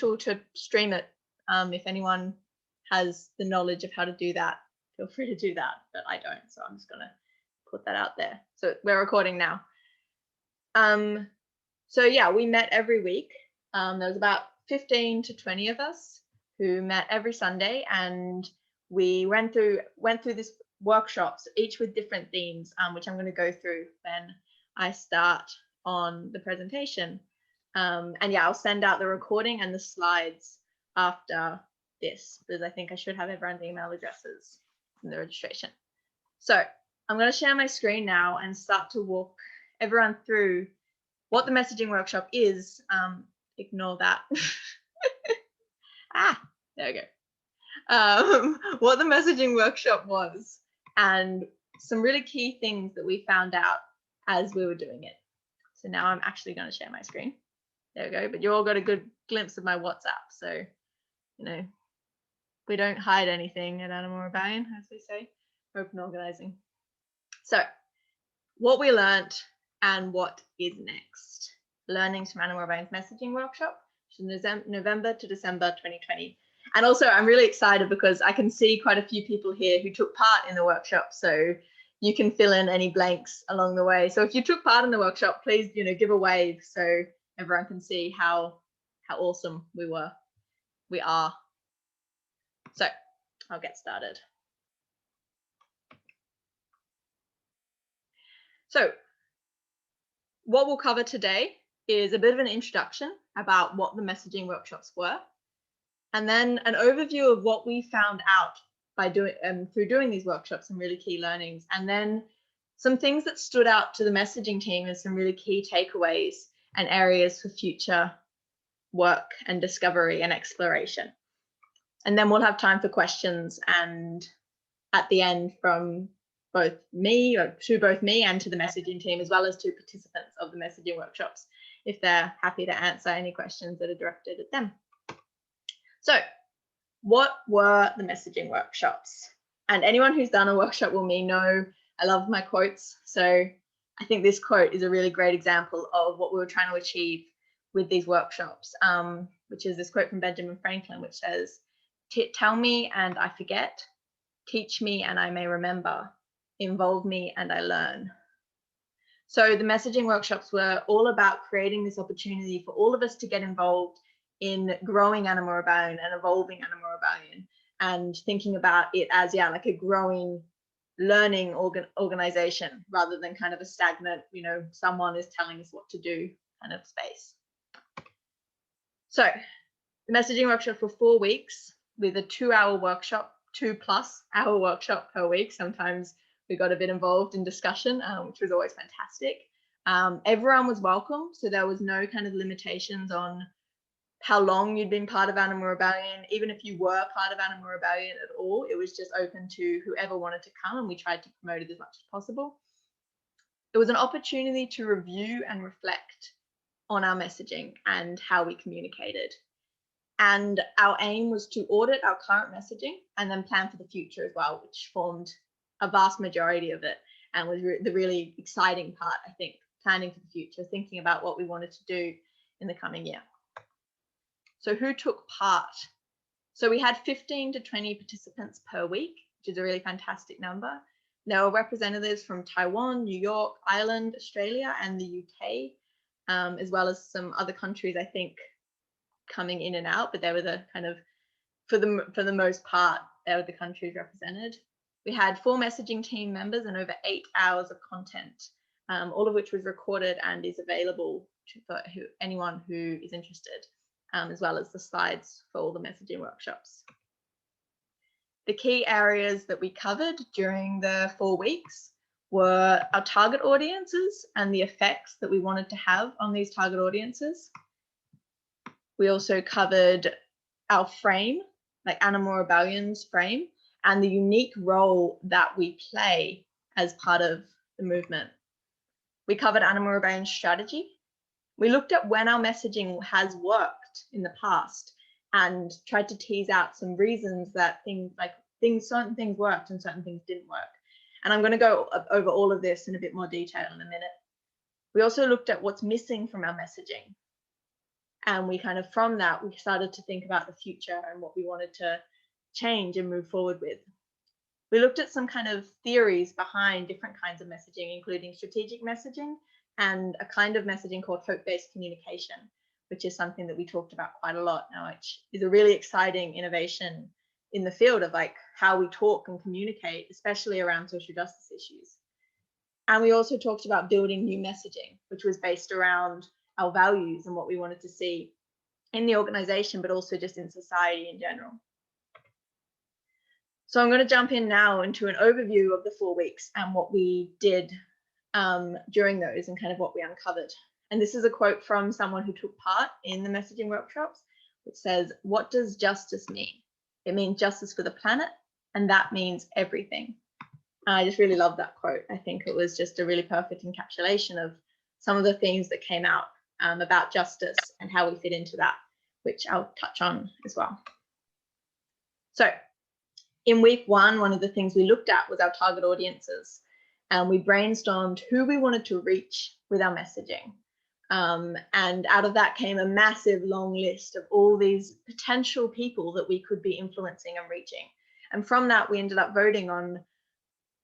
potential to stream it. If anyone has the knowledge of how to do that, feel free to do that, but I don't, so I'm just gonna put that out there. So we're recording now. So yeah, we met every week. There was about 15 to 20 of us who met every Sunday, and we went through this workshops, each with different themes, which I'm going to go through when I start on the presentation. And yeah, I'll send out the recording and the slides after this, because I think I should have everyone's email addresses in the registration. So I'm going to share my screen now and start to walk everyone through what the messaging workshop is. Ignore that. There we go. What the messaging workshop was, and some really key things that we found out as we were doing it. So now I'm actually going to share my screen. There we go. But you all got a good glimpse of my WhatsApp. So, you know, we don't hide anything at Animal Rebellion, as we say. Open organizing. So what we learned and what is next. Learnings from Animal Rebellion's messaging workshop, which is November to December 2020. And also I'm really excited because I can see quite a few people here who took part in the workshop. So you can fill in any blanks along the way. So if you took part in the workshop, please, you know, give a wave so everyone can see how awesome we are. So I'll get started. So what we'll cover today is a bit of an introduction about what the messaging workshops were, and then an overview of what we found out by through doing these workshops, some really key learnings, and then some things that stood out to the messaging team as some really key takeaways and areas for future work and discovery and exploration. And then we'll have time for questions, and at the end from both me and to the messaging team, as well as to participants of the messaging workshops, if they're happy to answer any questions that are directed at them. So what were the messaging workshops? And anyone who's done a workshop with me know I love my quotes. So I think this quote is a really great example of what we were trying to achieve with these workshops, which is this quote from Benjamin Franklin, which says, "Tell me and I forget, teach me and I may remember, involve me and I learn." So the messaging workshops were all about creating this opportunity for all of us to get involved in growing Animal Rebellion and evolving Animal Rebellion, and thinking about it as, yeah, like a growing learning organization rather than kind of a stagnant, you know, someone is telling us what to do kind of space. So the messaging workshop for 4 weeks with a 2-hour workshop, 2+ hour workshop per week. Sometimes we got a bit involved in discussion, which was always fantastic. Everyone was welcome, so there was no kind of limitations on how long you'd been part of Animal Rebellion. Even if you were part of Animal Rebellion at all, it was just open to whoever wanted to come, and we tried to promote it as much as possible. It was an opportunity to review and reflect on our messaging and how we communicated. And our aim was to audit our current messaging and then plan for the future as well, which formed a vast majority of it and was the really exciting part, I think, planning for the future, thinking about what we wanted to do in the coming year. So who took part? So we had 15 to 20 participants per week, which is a really fantastic number. There were representatives from Taiwan, New York, Ireland, Australia, and the UK, as well as some other countries, I think, coming in and out, but they were the kind of, for the most part, they were the countries represented. We had 4 messaging team members and over 8 hours of content, all of which was recorded and is available for anyone who is interested, as well as the slides for all the messaging workshops. The key areas that we covered during the 4 weeks were our target audiences and the effects that we wanted to have on these target audiences. We also covered our frame, like Animal Rebellion's frame, and the unique role that we play as part of the movement. We covered Animal Rebellion's strategy. We looked at when our messaging has worked in the past and tried to tease out some reasons that certain things worked and certain things didn't work. And I'm going to go over all of this in a bit more detail in a minute. We also looked at what's missing from our messaging. And we kind of, from that, we started to think about the future and what we wanted to change and move forward with. We looked at some kind of theories behind different kinds of messaging, including strategic messaging and a kind of messaging called hope-based communication, which is something that we talked about quite a lot now, which is a really exciting innovation in the field of like how we talk and communicate, especially around social justice issues. And we also talked about building new messaging, which was based around our values and what we wanted to see in the organization, but also just in society in general. So I'm going to jump in now into an overview of the 4 weeks and what we did during those and kind of what we uncovered. And this is a quote from someone who took part in the messaging workshops, which says, "What does justice mean? It means justice for the planet, and that means everything." And I just really love that quote. I think it was just a really perfect encapsulation of some of the things that came out about justice and how we fit into that, which I'll touch on as well. So in week 1, one of the things we looked at was our target audiences. And we brainstormed who we wanted to reach with our messaging. And out of that came a massive long list of all these potential people that we could be influencing and reaching. And from that, we ended up voting on,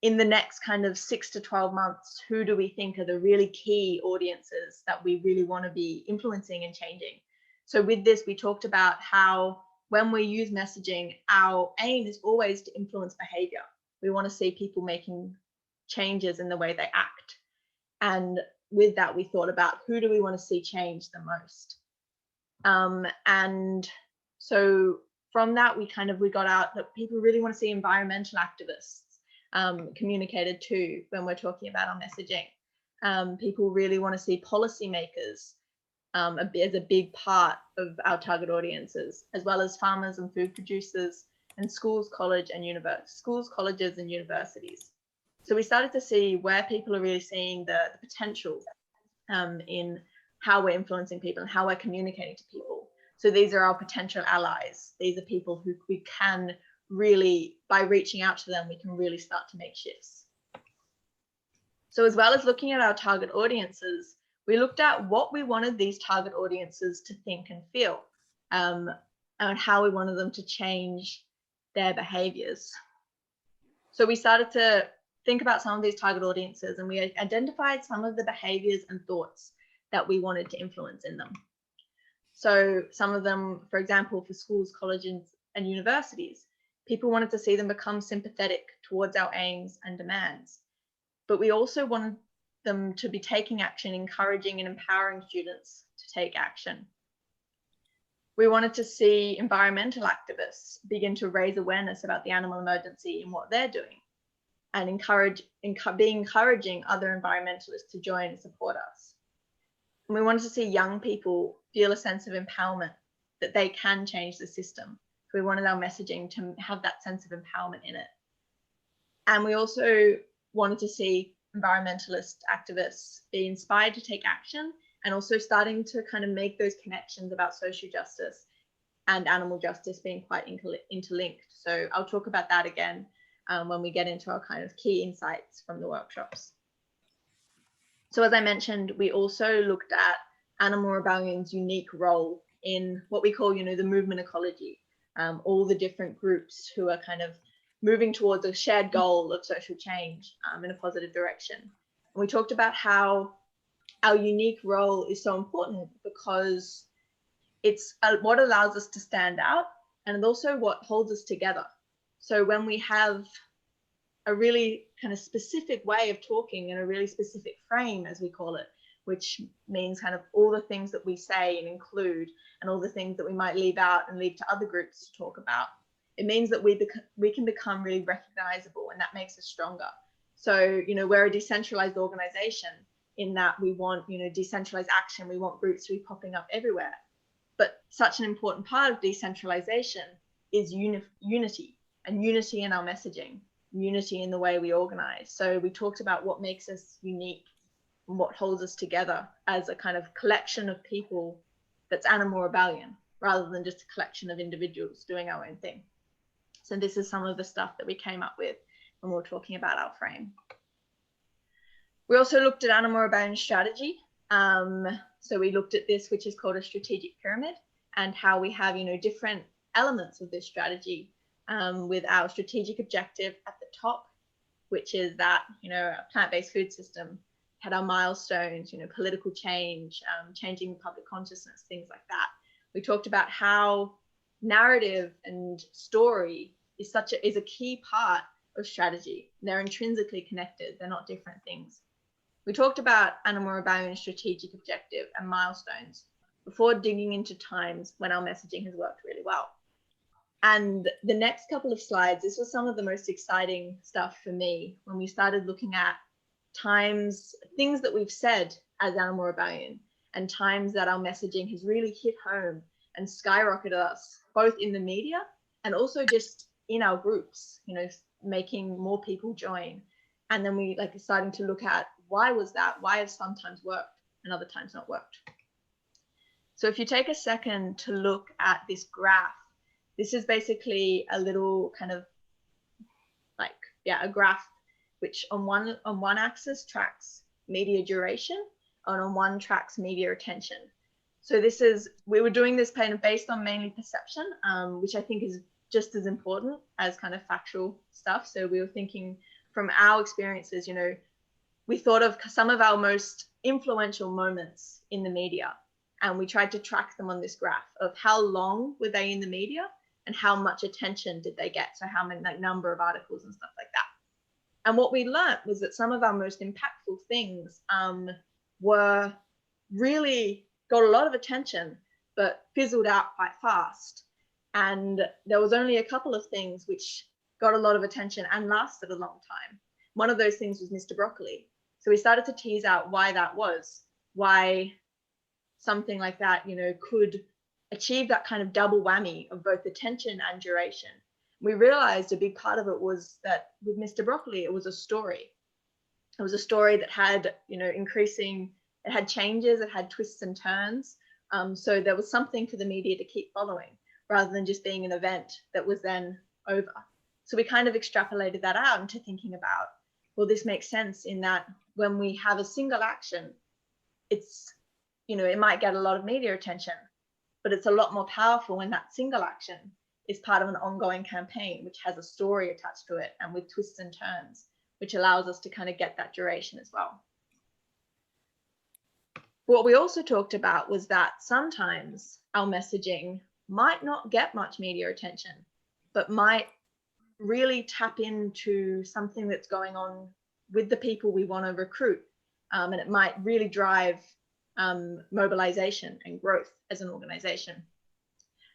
in the next kind of 6 to 12 months, who do we think are the really key audiences that we really want to be influencing and changing. So with this, we talked about how when we use messaging, our aim is always to influence behavior. We want to see people making changes in the way they act. And with that, we thought about who do we want to see change the most. And so from that, we got out that people really want to see environmental activists communicated to when we're talking about our messaging. People really want to see policymakers as a big part of our target audiences, as well as farmers and food producers and schools, colleges, and universities. So we started to see where people are really seeing the potential in how we're influencing people and how we're communicating to people. So these are our potential allies. These are people who we can really, by reaching out to them, we can really start to make shifts. So as well as looking at our target audiences, we looked at what we wanted these target audiences to think and feel, and how we wanted them to change their behaviors. So we started to think about some of these target audiences, and we identified some of the behaviors and thoughts that we wanted to influence in them. So some of them, for example, for schools, colleges, and universities, people wanted to see them become sympathetic towards our aims and demands. But we also wanted them to be taking action, encouraging and empowering students to take action. We wanted to see environmental activists begin to raise awareness about the animal emergency and what they're doing, and be encouraging other environmentalists to join and support us. And we wanted to see young people feel a sense of empowerment, that they can change the system. So we wanted our messaging to have that sense of empowerment in it. And we also wanted to see environmentalist activists be inspired to take action, and also starting to kind of make those connections about social justice and animal justice being quite interlinked. So I'll talk about that again when we get into our kind of key insights from the workshops. So as I mentioned, we also looked at Animal Rebellion's unique role in what we call, the movement ecology, all the different groups who are kind of moving towards a shared goal of social change in a positive direction. And we talked about how our unique role is so important because it's what allows us to stand out, and also what holds us together. So when we have a really kind of specific way of talking and a really specific frame, as we call it, which means kind of all the things that we say and include, and all the things that we might leave out and leave to other groups to talk about, it means that we can become really recognizable, and that makes us stronger. So, we're a decentralized organization in that we want, decentralized action. We want groups to be popping up everywhere. But such an important part of decentralization is unity, and unity in our messaging, unity in the way we organize. So we talked about what makes us unique and what holds us together as a kind of collection of people that's animal rebellion, rather than just a collection of individuals doing our own thing. So this is some of the stuff that we came up with when we were talking about our frame. We also looked at Animal Rebellion strategy. So we looked at this, which is called a strategic pyramid, and how we have, different elements of this strategy, with our strategic objective at the top, which is that, a plant-based food system, had our milestones, political change, changing public consciousness, things like that. We talked about how narrative and story is a key part of strategy. They're intrinsically connected. They're not different things. We talked about animal rebellion, strategic objective, and milestones before digging into times when our messaging has worked really well. And the next couple of slides, this was some of the most exciting stuff for me when we started looking at times, things that we've said as Animal Rebellion, and times that our messaging has really hit home and skyrocketed us, both in the media and also just in our groups, making more people join. And then we starting to look at why was that? Why has sometimes worked and other times not worked? So if you take a second to look at this graph, this is basically a little kind of a graph which on one axis tracks media duration and on one tracks media attention. So we were doing this kind of based on mainly perception, which I think is just as important as kind of factual stuff. So we were thinking from our experiences, we thought of some of our most influential moments in the media, and we tried to track them on this graph of how long were they in the media and how much attention did they get. So how many, number of articles and stuff like that. And what we learned was that some of our most impactful things were really got a lot of attention, but fizzled out quite fast. And there was only a couple of things which got a lot of attention and lasted a long time. One of those things was Mr. Broccoli. So we started to tease out why that was, why something like that, could achieve that kind of double whammy of both attention and duration. We realized a big part of it was that with Mr. Broccoli, it was a story. It was a story that had, it had changes, it had twists and turns. So there was something for the media to keep following rather than just being an event that was then over. So we kind of extrapolated that out into thinking about, well, this makes sense in that when we have a single action, it's, it might get a lot of media attention, but it's a lot more powerful when that single action is part of an ongoing campaign, which has a story attached to it and with twists and turns, which allows us to kind of get that duration as well. What we also talked about was that sometimes our messaging might not get much media attention, but might really tap into something that's going on with the people we want to recruit. And it might really drive mobilization and growth as an organization.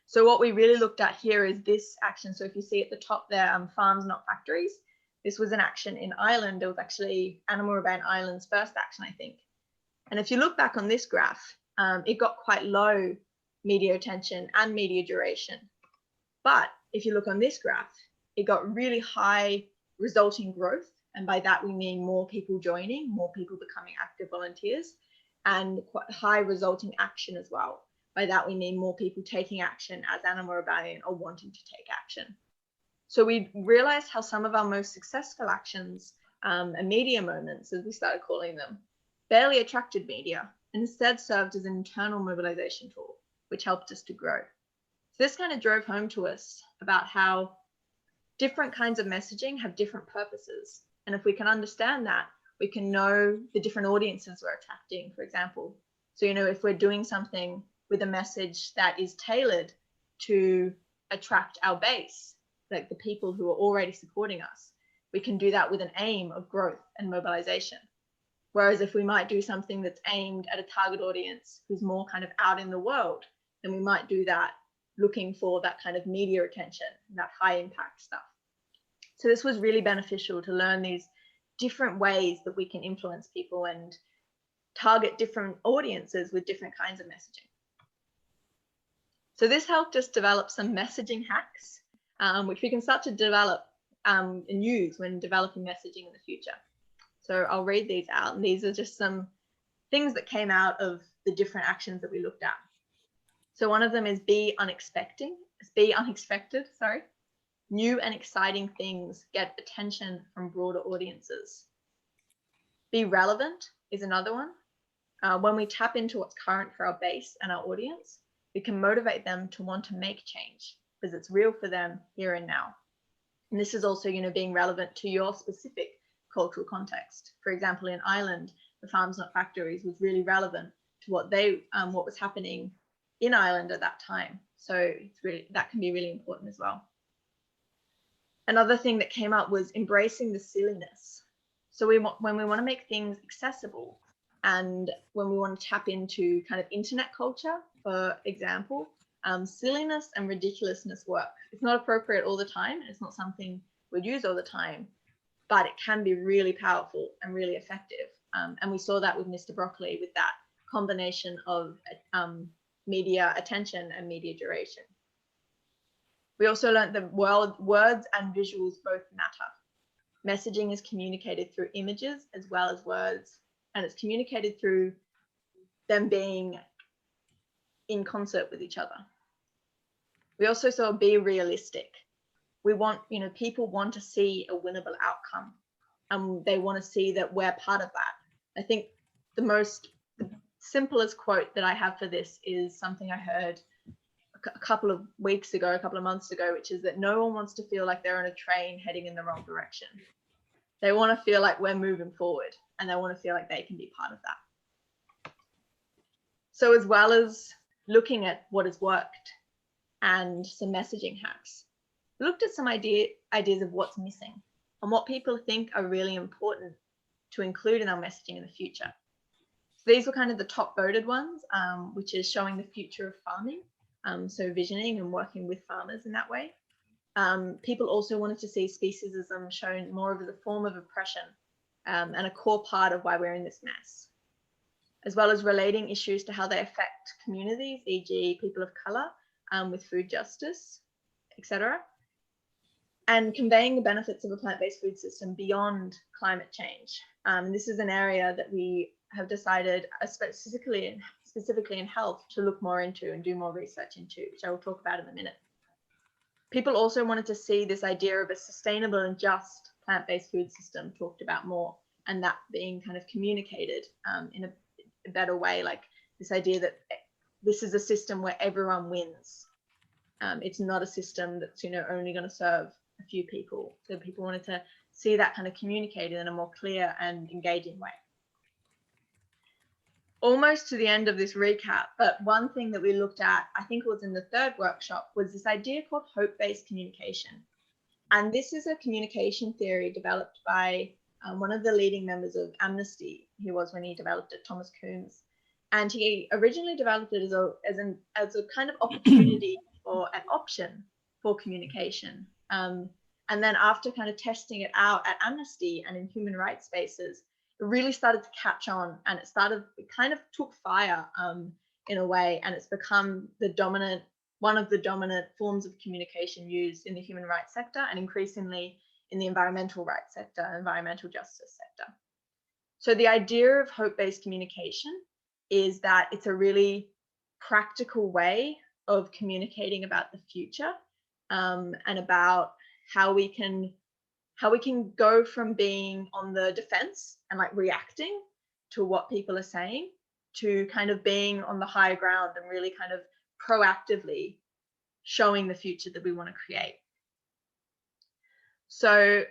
So what we really looked at here is this action. So if you see at the top there, farms, not factories, this was an action in Ireland. It was actually Animal Rebellion Ireland's first action, I think. And if you look back on this graph, it got quite low media attention and media duration. But if you look on this graph, it got really high resulting growth. And by that, we mean more people joining, more people becoming active volunteers, and quite high resulting action as well. By that, we mean more people taking action as Animal Rebellion or wanting to take action. So we realized how some of our most successful actions and media moments, as we started calling them, barely attracted media and instead served as an internal mobilization tool, which helped us to grow. So this kind of drove home to us about how different kinds of messaging have different purposes. And if we can understand that, we can know the different audiences we're attracting, for example. So, if we're doing something with a message that is tailored to attract our base, like the people who are already supporting us, we can do that with an aim of growth and mobilization. Whereas if we might do something that's aimed at a target audience who's more kind of out in the world, then we might do that looking for that kind of media attention, that high impact stuff. So this was really beneficial to learn these different ways that we can influence people and target different audiences with different kinds of messaging. So this helped us develop some messaging hacks, which we can start to develop and use when developing messaging in the future. So I'll read these out, and these are just some things that came out of the different actions that we looked at. So one of them is be unexpected. New and exciting things get attention from broader audiences. Be relevant is another one. When we tap into what's current for our base and our audience, we can motivate them to want to make change because it's real for them here and now. And this is also, being relevant to your specific cultural context. For example, in Ireland, the Farms Not Factories was really relevant to what was happening in Ireland at that time. So that can be really important as well. Another thing that came up was embracing the silliness. So when we want to make things accessible, and when we want to tap into kind of internet culture, for example, silliness and ridiculousness work. It's not appropriate all the time. It's not something we'd use all the time, but it can be really powerful and really effective. And we saw that with Mr. Broccoli with that combination of media attention and media duration. We also learned that words and visuals both matter. Messaging is communicated through images as well as words, and it's communicated through them being in concert with each other. We also saw be realistic. We want, people want to see a winnable outcome, and they want to see that we're part of that. I think the simplest quote that I have for this is something I heard a couple of months ago, which is that no one wants to feel like they're on a train heading in the wrong direction. They want to feel like we're moving forward, and they want to feel like they can be part of that. So as well as looking at what has worked and some messaging hacks, we looked at some ideas of what's missing and what people think are really important to include in our messaging in the future. So these were kind of the top voted ones, which is showing the future of farming. So visioning and working with farmers in that way. People also wanted to see speciesism shown more as a form of oppression and a core part of why we're in this mess, as well as relating issues to how they affect communities, e.g. people of colour, with food justice, etc. And conveying the benefits of a plant-based food system beyond climate change. This is an area that we have decided, specifically in health, to look more into and do more research into, which I will talk about in a minute. People also wanted to see this idea of a sustainable and just plant-based food system talked about more, and that being kind of communicated in a better way, like this idea that this is a system where everyone wins. It's not a system that's only going to serve a few people. So people wanted to see that kind of communicated in a more clear and engaging way. Almost to the end of this recap, but one thing that we looked at, I think it was in the third workshop, was this idea called hope-based communication. And this is a communication theory developed by one of the leading members of Amnesty, he was when he developed it, Thomas Coombs. And he originally developed it as a kind of opportunity or an option for communication. And then after kind of testing it out at Amnesty and in human rights spaces, it really started to catch on, and it kind of took fire in a way, and it's become one of the dominant forms of communication used in the human rights sector, and increasingly in the environmental rights sector, environmental justice sector. So the idea of hope-based communication is that it's a really practical way of communicating about the future, and about how we can go from being on the defense and like reacting to what people are saying to kind of being on the high ground and really kind of proactively showing the future that we want to create. So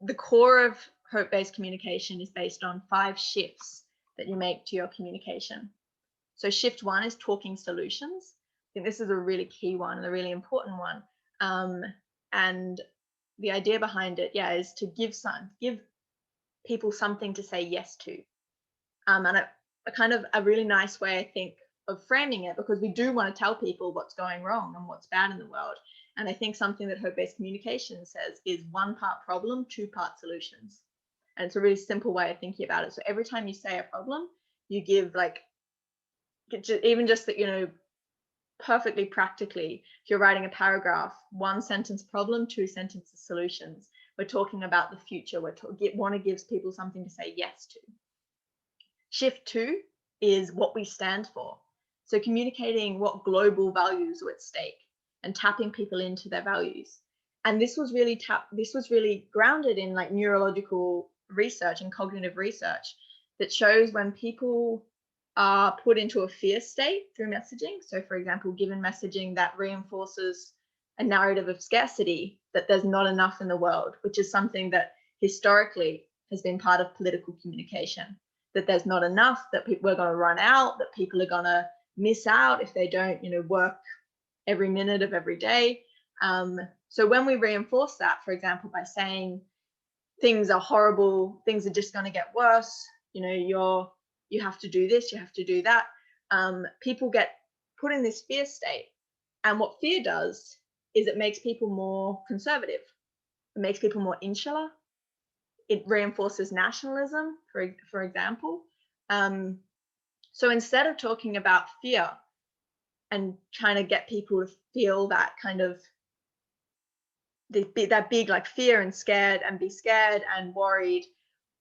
the core of hope-based communication is based on 5 shifts that you make to your communication. So shift 1 is talking solutions. I think this is a really key one and a really important one. And the idea behind it, is to give people something to say yes to. And a kind of a really nice way, I think, of framing it, because we do want to tell people what's going wrong and what's bad in the world. And I think something that hope-based communication says is 1 part problem, 2 part solutions. And it's a really simple way of thinking about it. So every time you say a problem, you give even just that, perfectly practically, if you're writing a paragraph, 1 sentence problem, 2 sentences solutions. We're talking about the future. Want to give people something to say yes to. Shift 2 is what we stand for. So communicating what global values are at stake and tapping people into their values. And this was really grounded in neurological research and cognitive research that shows when people are put into a fear state through messaging. So for example, given messaging that reinforces a narrative of scarcity, that there's not enough in the world, which is something that historically has been part of political communication, that there's not enough, that we're going to run out, that people are going to miss out if they don't, work every minute of every day. So when we reinforce that, for example, by saying things are horrible, things are just going to get worse, you have to do this, you have to do that, people get put in this fear state. And what fear does is it makes people more conservative. It makes people more insular. It reinforces nationalism, for example. So instead of talking about fear and trying to get people to feel that kind of that big like fear and scared and be scared and worried,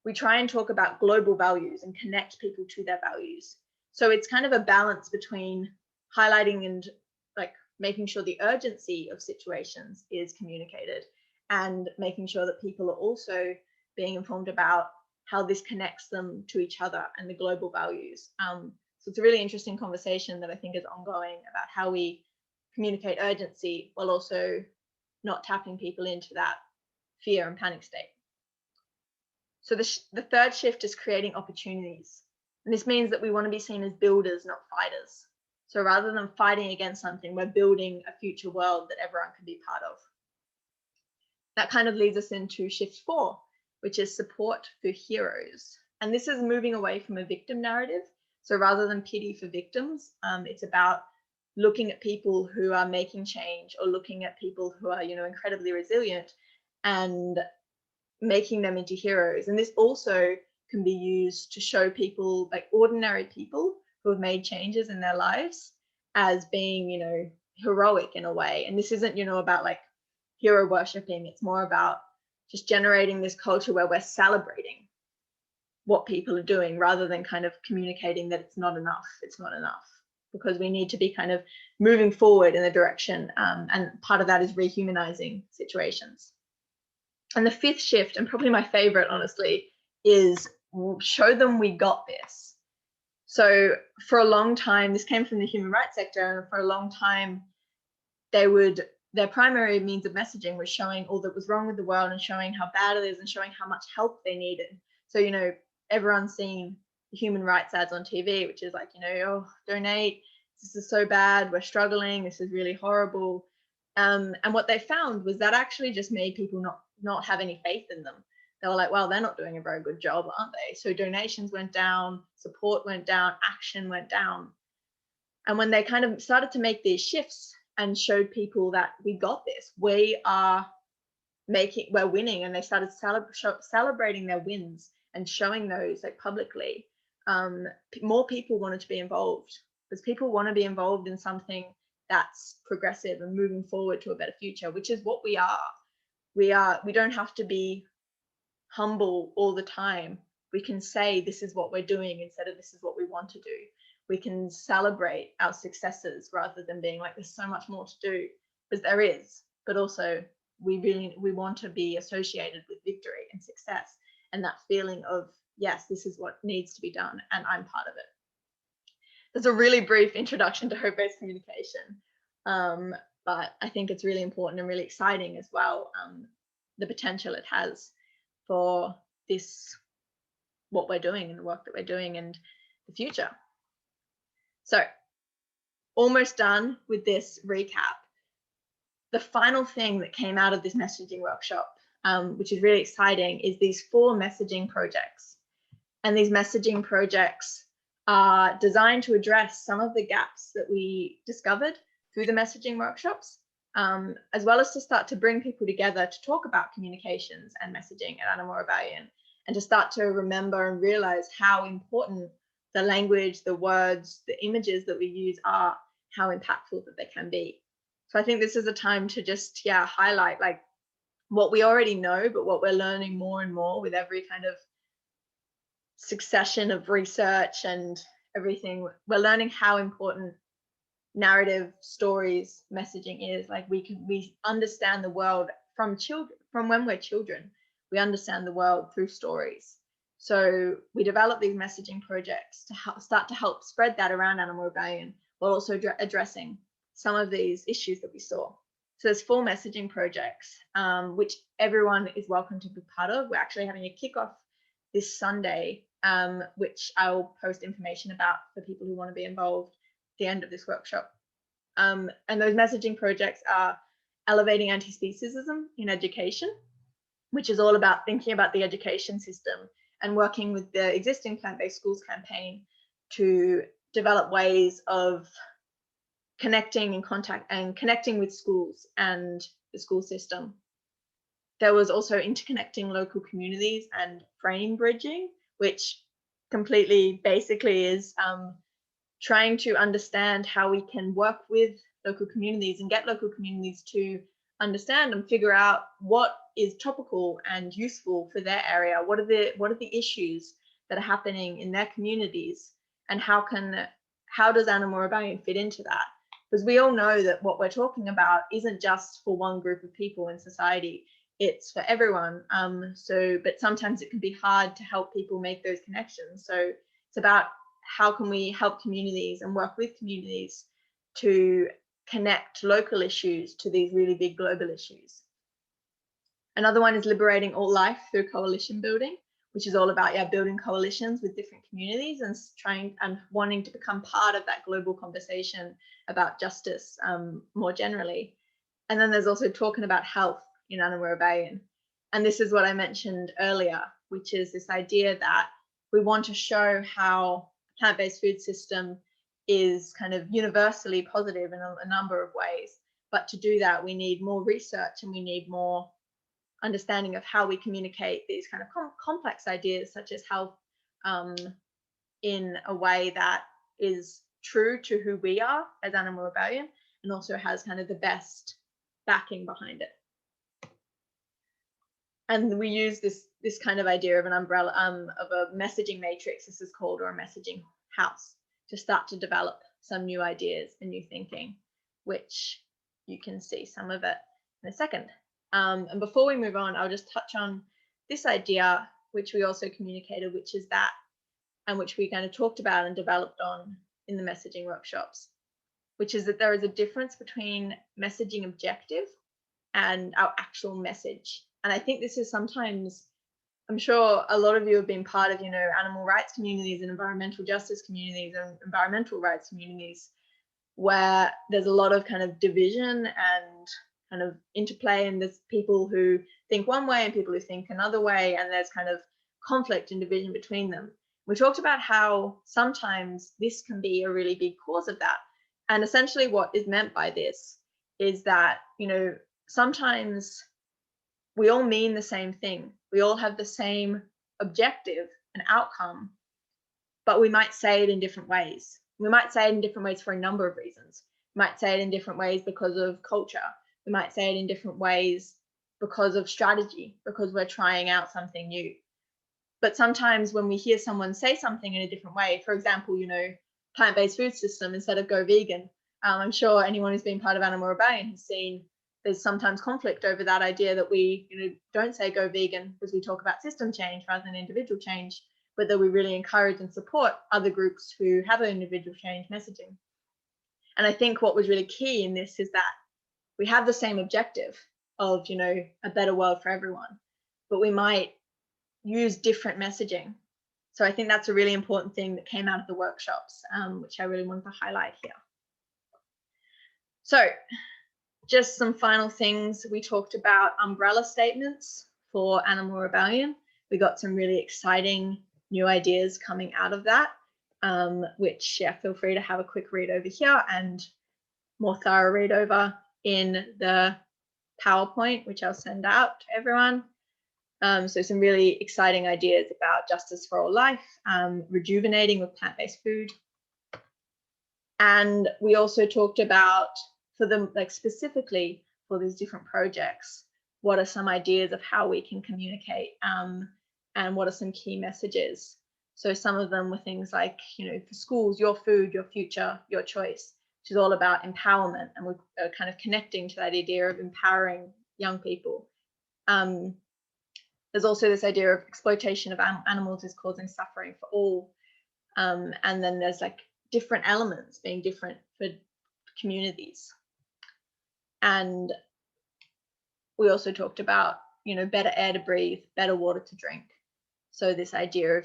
we try and talk about global values and connect people to their values. So it's kind of a balance between highlighting and like making sure the urgency of situations is communicated and making sure that people are also being informed about how this connects them to each other and the global values. So it's a really interesting conversation that I think is ongoing about how we communicate urgency while also not tapping people into that fear and panic state. So the third shift is creating opportunities. And this means that we want to be seen as builders, not fighters. So rather than fighting against something, we're building a future world that everyone can be part of. That kind of leads us into shift 4, which is support for heroes. And this is moving away from a victim narrative. So rather than pity for victims, it's about looking at people who are making change or looking at people who are, incredibly resilient and making them into heroes. And this also can be used to show people, like ordinary people who have made changes in their lives, as being, heroic in a way. And this isn't, about like hero worshipping. It's more about just generating this culture where we're celebrating what people are doing rather than kind of communicating that it's not enough. It's not enough, because we need to be kind of moving forward in the direction. And part of that is rehumanizing situations. And the fifth shift, and probably my favorite, honestly, is show them we got this. So for a long time, this came from the human rights sector, and for a long time, their primary means of messaging was showing all that was wrong with the world and showing how bad it is and showing how much help they needed. So, everyone's seen the human rights ads on TV, which is like, oh, donate, this is so bad, we're struggling, this is really horrible. And what they found was that actually just made people not have any faith in them. They were like, well, they're not doing a very good job, aren't they? So donations went down, support went down, action went down. And when they kind of started to make these shifts and showed people that we got this, we're winning, and they started celebrating their wins and showing those like publicly, more people wanted to be involved, because people want to be involved in something that's progressive and moving forward to a better future, which is what we are. We don't have to be humble all the time. We can say this is what we're doing instead of this is what we want to do. We can celebrate our successes rather than being like there's so much more to do, because there is, but also we want to be associated with victory and success and that feeling of, yes, this is what needs to be done and I'm part of it. That's a really brief introduction to hope-based communication, but I think it's really important and really exciting as well, the potential it has for this, what we're doing and the work that we're doing and the future. So almost done with this recap. The final thing that came out of this messaging workshop, which is really exciting, is these 4 messaging projects. And these messaging projects are designed to address some of the gaps that we discovered through the messaging workshops, as well as to start to bring people together to talk about communications and messaging at Animal Rebellion, and to start to remember and realize how important the language, the words, the images that we use are, how impactful that they can be. So I think this is a time to just, highlight like what we already know, but what we're learning more and more with every kind of succession of research and everything. We're learning how important narrative, stories, messaging is. Like we understand the world from when we're children. We understand the world through stories. So we developed these messaging projects to start to help spread that around animal rebellion, while also addressing some of these issues that we saw. So there's 4 messaging projects, which everyone is welcome to be part of. We're actually having a kickoff this Sunday, which I'll post information about for people who want to be involved at the end of this workshop. And those messaging projects are elevating anti-speciesism in education, which is all about thinking about the education system and working with the existing plant-based schools campaign to develop ways of connecting and connecting with schools and the school system. There was also interconnecting local communities and frame bridging, which completely basically is trying to understand how we can work with local communities and get local communities to understand and figure out what is topical and useful for their area. What are the issues that are happening in their communities, and how does animal rebellion fit into that? Because we all know that what we're talking about isn't just for one group of people in society, it's for everyone. But sometimes it can be hard to help people make those connections. So it's about how can we help communities and work with communities to connect local issues to these really big global issues. Another one is liberating all life through coalition building, which is all about building coalitions with different communities and trying and wanting to become part of that global conversation about justice more generally. And then there's also talking about health in animal rebellion. And this is what I mentioned earlier, which is this idea that we want to show how plant-based food system is kind of universally positive in a number of ways. But to do that, we need more research and we need more understanding of how we communicate these kind of complex ideas such as health in a way that is true to who we are as Animal Rebellion and also has kind of the best backing behind it. And we use this kind of idea of an umbrella, of a messaging matrix, this is called, or a messaging house, to start to develop some new ideas and new thinking, which you can see some of it in a second. And before we move on, I'll just touch on this idea, which we also communicated, which is that, and which we kind of talked about and developed on in the messaging workshops, which is that there is a difference between messaging objective and our actual message. And I think this is sometimes, I'm sure a lot of you have been part of, animal rights communities and environmental justice communities and environmental rights communities, where there's a lot of kind of division and kind of interplay, and there's people who think one way and people who think another way, and there's kind of conflict and division between them. We talked about how sometimes this can be a really big cause of that. And essentially what is meant by this is that, sometimes we all mean the same thing. We all have the same objective and outcome, but we might say it in different ways. We might say it in different ways for a number of reasons. We might say it in different ways because of culture. We might say it in different ways because of strategy, because we're trying out something new. But sometimes when we hear someone say something in a different way, for example, plant-based food system instead of go vegan, I'm sure anyone who's been part of Animal Rebellion has seen there's sometimes conflict over that idea that we don't say go vegan because we talk about system change rather than individual change, but that we really encourage and support other groups who have an individual change messaging. And I think what was really key in this is that we have the same objective of a better world for everyone, but we might use different messaging. So I think that's a really important thing that came out of the workshops, which I really wanted to highlight here. So just some final things. We talked about umbrella statements for Animal Rebellion. We got some really exciting new ideas coming out of that, which feel free to have a quick read over here and more thorough read over in the PowerPoint, which I'll send out to everyone. So some really exciting ideas about justice for all life, rejuvenating with plant-based food. And we also talked about, for them, specifically for these different projects, what are some ideas of how we can communicate, and what are some key messages. So some of them were things like, for schools, your food, your future, your choice, which is all about empowerment, and we're kind of connecting to that idea of empowering young people. There's also this idea of exploitation of animals is causing suffering for all. And then there's like different elements being different for communities. And we also talked about, better air to breathe, better water to drink. So this idea of,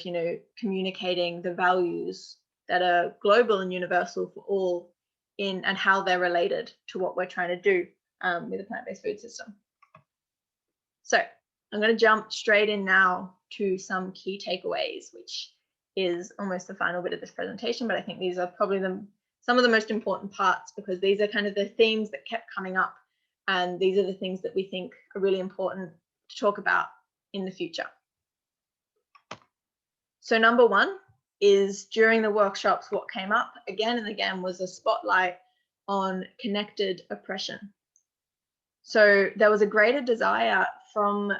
communicating the values that are global and universal for all and how they're related to what we're trying to do with a plant-based food system. So I'm going to jump straight in now to some key takeaways, which is almost the final bit of this presentation, but I think these are probably some of the most important parts, because these are kind of the themes that kept coming up, and these are the things that we think are really important to talk about in the future. So number one is, during the workshops, what came up again and again was a spotlight on connected oppression. So there was a greater desire from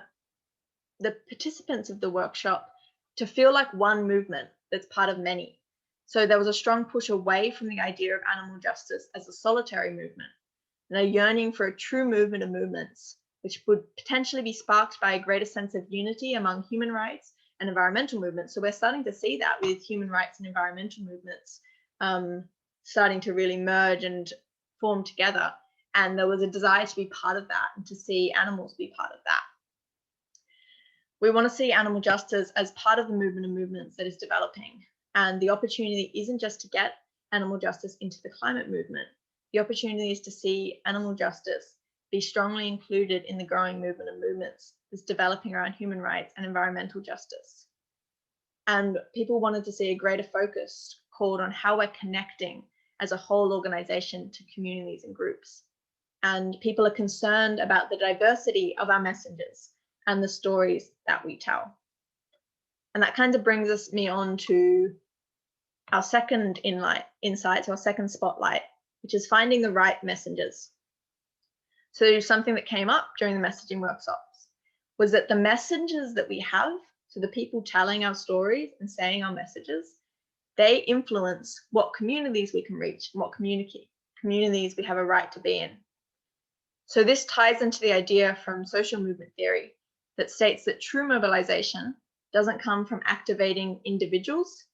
the participants of the workshop to feel like one movement that's part of many. So there was a strong push away from the idea of animal justice as a solitary movement, and a yearning for a true movement of movements, which would potentially be sparked by a greater sense of unity among human rights and environmental movements. So we're starting to see that with human rights and environmental movements starting to really merge and form together. And there was a desire to be part of that and to see animals be part of that. We want to see animal justice as part of the movement of movements that is developing. And the opportunity isn't just to get animal justice into the climate movement. The opportunity is to see animal justice be strongly included in the growing movement of movements that's developing around human rights and environmental justice. And people wanted to see a greater focus called on how we're connecting as a whole organization to communities and groups. And people are concerned about the diversity of our messages and the stories that we tell. And that kind of brings me on to our second insight, so our second spotlight, which is finding the right messengers. So something that came up during the messaging workshops was that the messengers that we have, so the people telling our stories and saying our messages, they influence what communities we can reach and what communities we have a right to be in. So this ties into the idea from social movement theory that states that true mobilization doesn't come from activating individuals,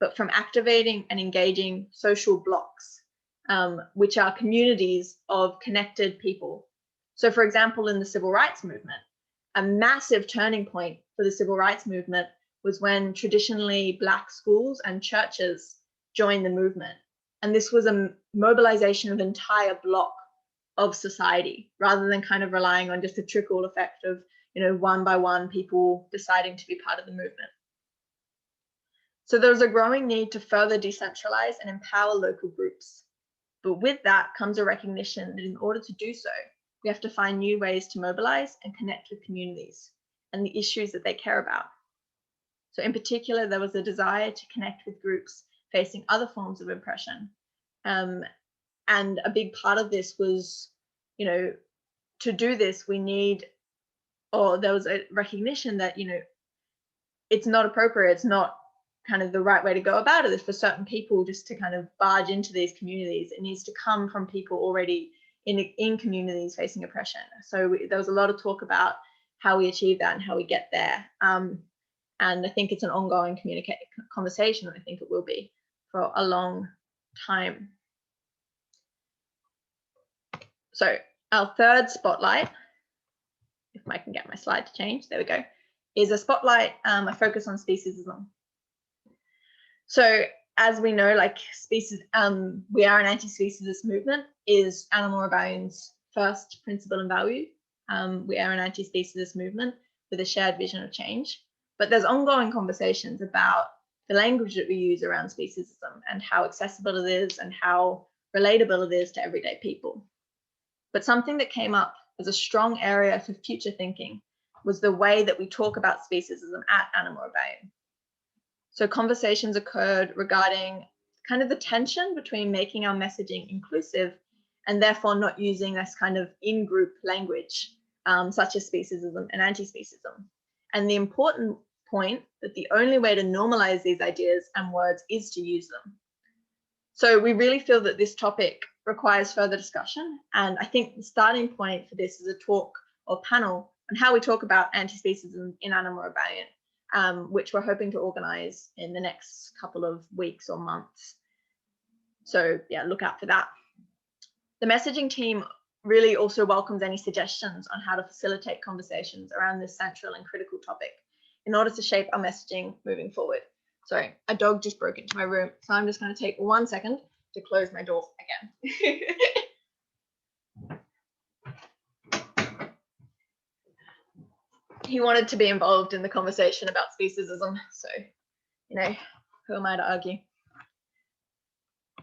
but from activating and engaging social blocks, which are communities of connected people. So for example, in the civil rights movement, a massive turning point for the civil rights movement was when traditionally Black schools and churches joined the movement. And this was a mobilization of an entire block of society, rather than kind of relying on just a trickle effect of, one by one people deciding to be part of the movement. So there's a growing need to further decentralize and empower local groups. But with that comes a recognition that in order to do so, we have to find new ways to mobilize and connect with communities and the issues that they care about. So in particular, there was a desire to connect with groups facing other forms of oppression. And a big part of this was, to do this, there was a recognition that, it's not appropriate, it's not kind of the right way to go about it is for certain people just to kind of barge into these communities. It needs to come from people already in communities facing oppression. So there was a lot of talk about how we achieve that and how we get there. And I think it's an ongoing conversation. I think it will be for a long time. So our third spotlight, if I can get my slide to change, there we go, is a spotlight, a focus on speciesism. So as we know, like we are an anti-speciesist movement is Animal Rebellion's first principle and value. We are an anti-speciesist movement with a shared vision of change. But there's ongoing conversations about the language that we use around speciesism and how accessible it is and how relatable it is to everyday people. But something that came up as a strong area for future thinking was the way that we talk about speciesism at Animal Rebellion. So conversations occurred regarding kind of the tension between making our messaging inclusive and therefore not using this kind of in-group language, such as speciesism and anti-speciesism. And the important point that the only way to normalize these ideas and words is to use them. So we really feel that this topic requires further discussion. And I think the starting point for this is a talk or panel on how we talk about anti-speciesism in Animal Rebellion, which we're hoping to organize in the next couple of weeks or months. So yeah, look out for that. The messaging team really also welcomes any suggestions on how to facilitate conversations around this central and critical topic in order to shape our messaging moving forward. Sorry, a dog just broke into my room, so I'm just going to take 1 second to close my door again. He wanted to be involved in the conversation about speciesism, so, you know, who am I to argue?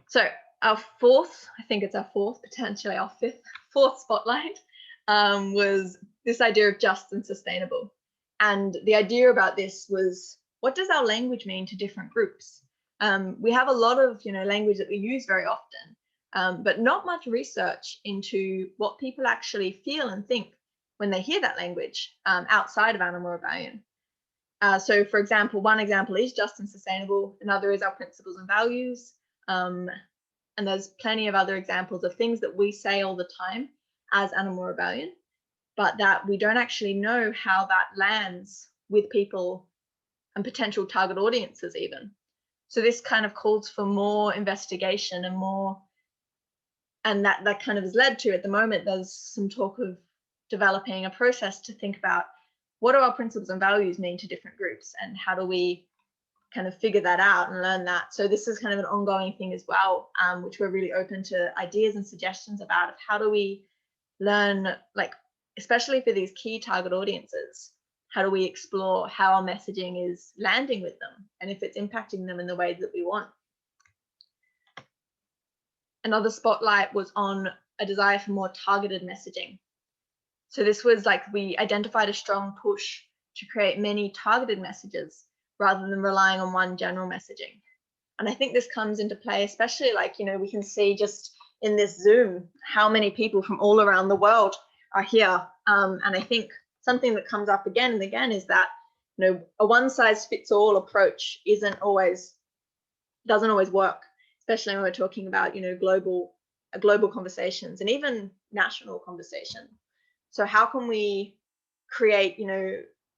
So our fourth, I think it's our fourth, potentially our fourth spotlight, was this idea of just and sustainable. And the idea about this was, what does our language mean to different groups? We have a lot of, language that we use very often, but not much research into what people actually feel and think when they hear that language outside of Animal Rebellion. So for example, one example is just and sustainable, another is our principles and values. And there's plenty of other examples of things that we say all the time as Animal Rebellion, but that we don't actually know how that lands with people and potential target audiences even. So this kind of calls for more investigation and more, and that kind of has led to, at the moment, there's some talk of developing a process to think about what do our principles and values mean to different groups and how do we kind of figure that out and learn that. So this is kind of an ongoing thing as well, which we're really open to ideas and suggestions about of how do we learn, like, especially for these key target audiences, how do we explore how our messaging is landing with them and if it's impacting them in the way that we want. Another spotlight was on a desire for more targeted messaging. So this was like, we identified a strong push to create many targeted messages rather than relying on one general messaging. And I think this comes into play, especially like, we can see just in this Zoom, how many people from all around the world are here. And I think something that comes up again and again is that, a one size fits all approach doesn't always work, especially when we're talking about, global conversations and even national conversation. So how can we create,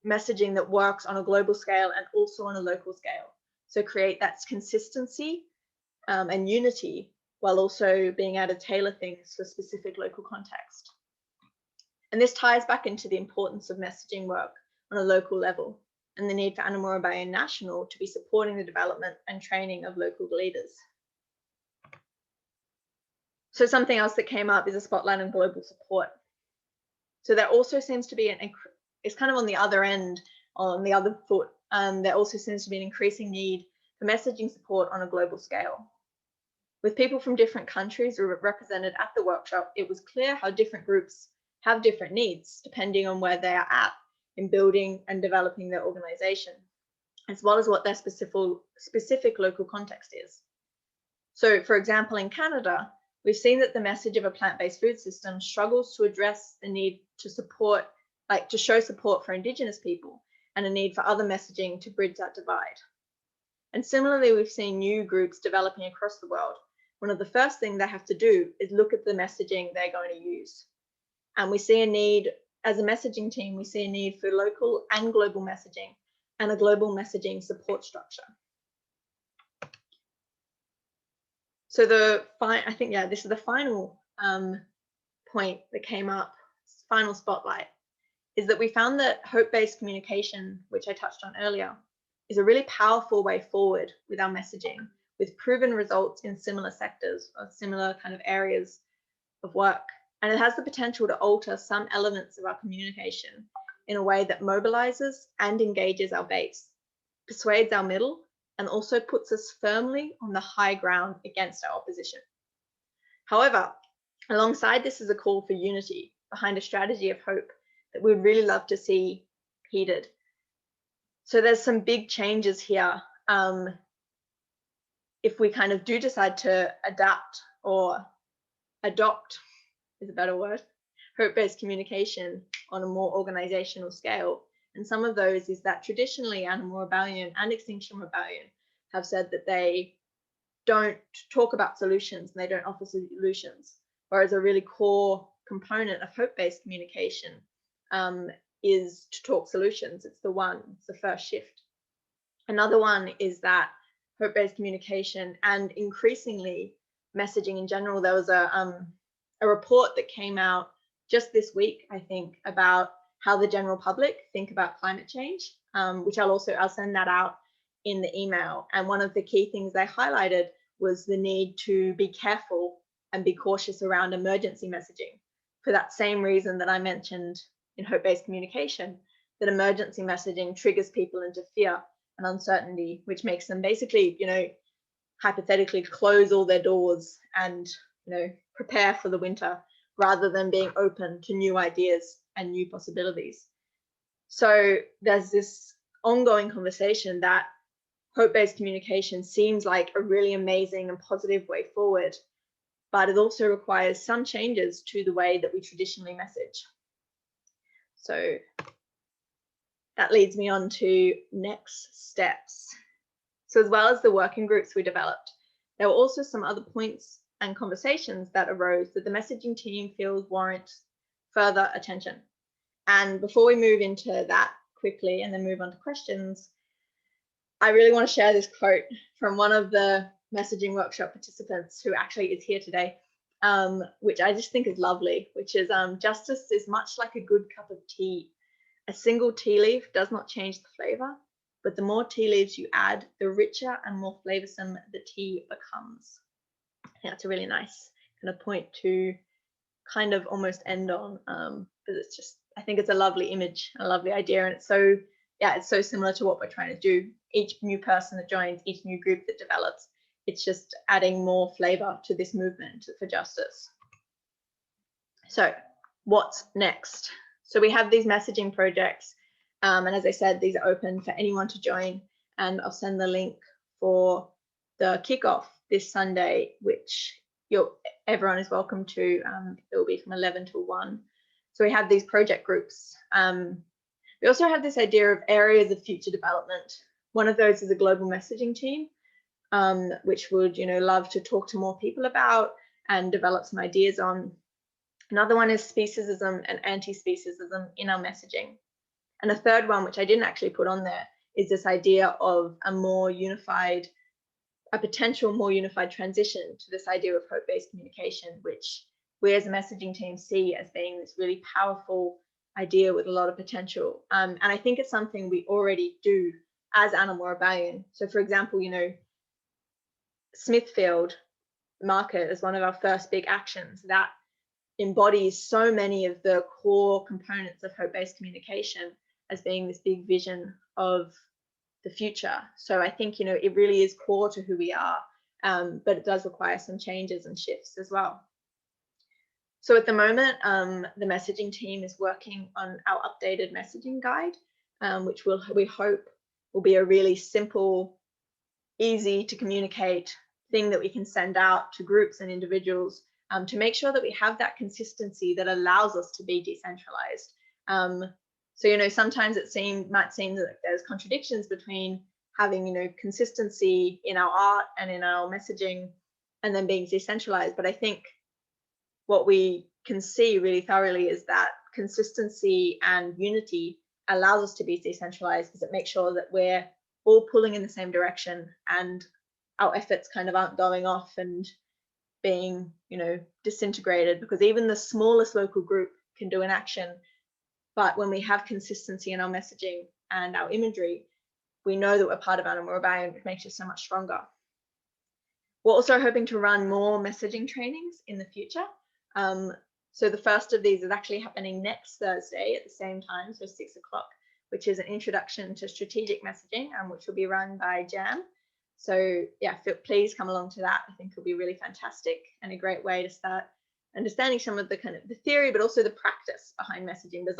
messaging that works on a global scale and also on a local scale? So create that consistency and unity while also being able to tailor things for specific local context. And this ties back into the importance of messaging work on a local level and the need for Animal Rebellion National to be supporting the development and training of local leaders. So something else that came up is a spotlight on global support. So there also seems to be it's kind of on the other end, on the other foot, there also seems to be an increasing need for messaging support on a global scale. With people from different countries represented at the workshop, it was clear how different groups have different needs depending on where they are at in building and developing their organization, as well as what their specific local context is. So for example, in Canada, we've seen that the message of a plant-based food system struggles to address the need to support, to show support for Indigenous people and a need for other messaging to bridge that divide. And similarly, we've seen new groups developing across the world. One of the first things they have to do is look at the messaging they're going to use. And we see a need, as a messaging team, we see a need for local and global messaging and a global messaging support structure. So I think, this is the final point that came up, final spotlight, is that we found that hope-based communication, which I touched on earlier, is a really powerful way forward with our messaging, with proven results in similar sectors or similar kind of areas of work. And it has the potential to alter some elements of our communication in a way that mobilizes and engages our base, persuades our middle, and also puts us firmly on the high ground against our opposition. However, alongside this is a call for unity behind a strategy of hope that we'd really love to see heeded. So there's some big changes here. If we kind of do decide to adapt or adopt, is a better word, hope-based communication on a more organizational scale. And some of those is that traditionally Animal Rebellion and Extinction Rebellion have said that they don't talk about solutions and they don't offer solutions, whereas a really core component of hope-based communication is to talk solutions. It's the first shift. Another one is that hope-based communication and increasingly messaging in general. There was a report that came out just this week, I think, about how the general public think about climate change, which I'll send that out in the email. And one of the key things they highlighted was the need to be careful and be cautious around emergency messaging, for that same reason that I mentioned in hope-based communication, that emergency messaging triggers people into fear and uncertainty, which makes them basically, hypothetically close all their doors and, prepare for the winter, rather than being open to new ideas and new possibilities. So there's this ongoing conversation that hope-based communication seems like a really amazing and positive way forward, but it also requires some changes to the way that we traditionally message. So that leads me on to next steps. So as well as the working groups we developed, there were also some other points and conversations that arose that the messaging team feels warrant further attention. And before we move into that quickly and then move on to questions, I really want to share this quote from one of the messaging workshop participants who actually is here today, which I just think is lovely, which is justice is much like a good cup of tea. A single tea leaf does not change the flavor, but the more tea leaves you add, the richer and more flavorsome the tea becomes. I think that's a really nice kind of point to kind of almost end on, because it's just, I think it's a lovely image, a lovely idea, and it's so similar to what we're trying to do. Each new person that joins, each new group that develops, it's just adding more flavor to this movement for justice. So what's next? So we have these messaging projects, and as I said, these are open for anyone to join, and I'll send the link for the kickoff this Sunday, which everyone is welcome to. It will be from 11 to 1. So we have these project groups. We also have this idea of areas of future development. One of those is a global messaging team, which would love to talk to more people about and develop some ideas on. Another one is speciesism and anti-speciesism in our messaging. And a third one, which I didn't actually put on there, is this idea of a potential more unified transition to this idea of hope-based communication, which we as a messaging team see as being this really powerful idea with a lot of potential. And I think it's something we already do as Animal Rebellion. So for example, Smithfield Market is one of our first big actions that embodies so many of the core components of hope-based communication as being this big vision of the future. So I think, it really is core to who we are, but it does require some changes and shifts as well. So at the moment, the messaging team is working on our updated messaging guide, which we hope will be a really simple, easy to communicate thing that we can send out to groups and individuals to make sure that we have that consistency that allows us to be decentralized. So, sometimes might seem that there's contradictions between having, consistency in our art and in our messaging and then being decentralized. But I think what we can see really thoroughly is that consistency and unity allows us to be decentralized, because it makes sure that we're all pulling in the same direction and our efforts kind of aren't going off and being, disintegrated, because even the smallest local group can do an action. But when we have consistency in our messaging and our imagery, we know that we're part of Animal Rebellion, which makes us so much stronger. We're also hoping to run more messaging trainings in the future. So the first of these is actually happening next Thursday at the same time, so 6 o'clock, which is an introduction to strategic messaging, which will be run by Jam. So yeah, please come along to that. I think it'll be really fantastic and a great way to start understanding some of the kind of the theory, but also the practice behind messaging. There's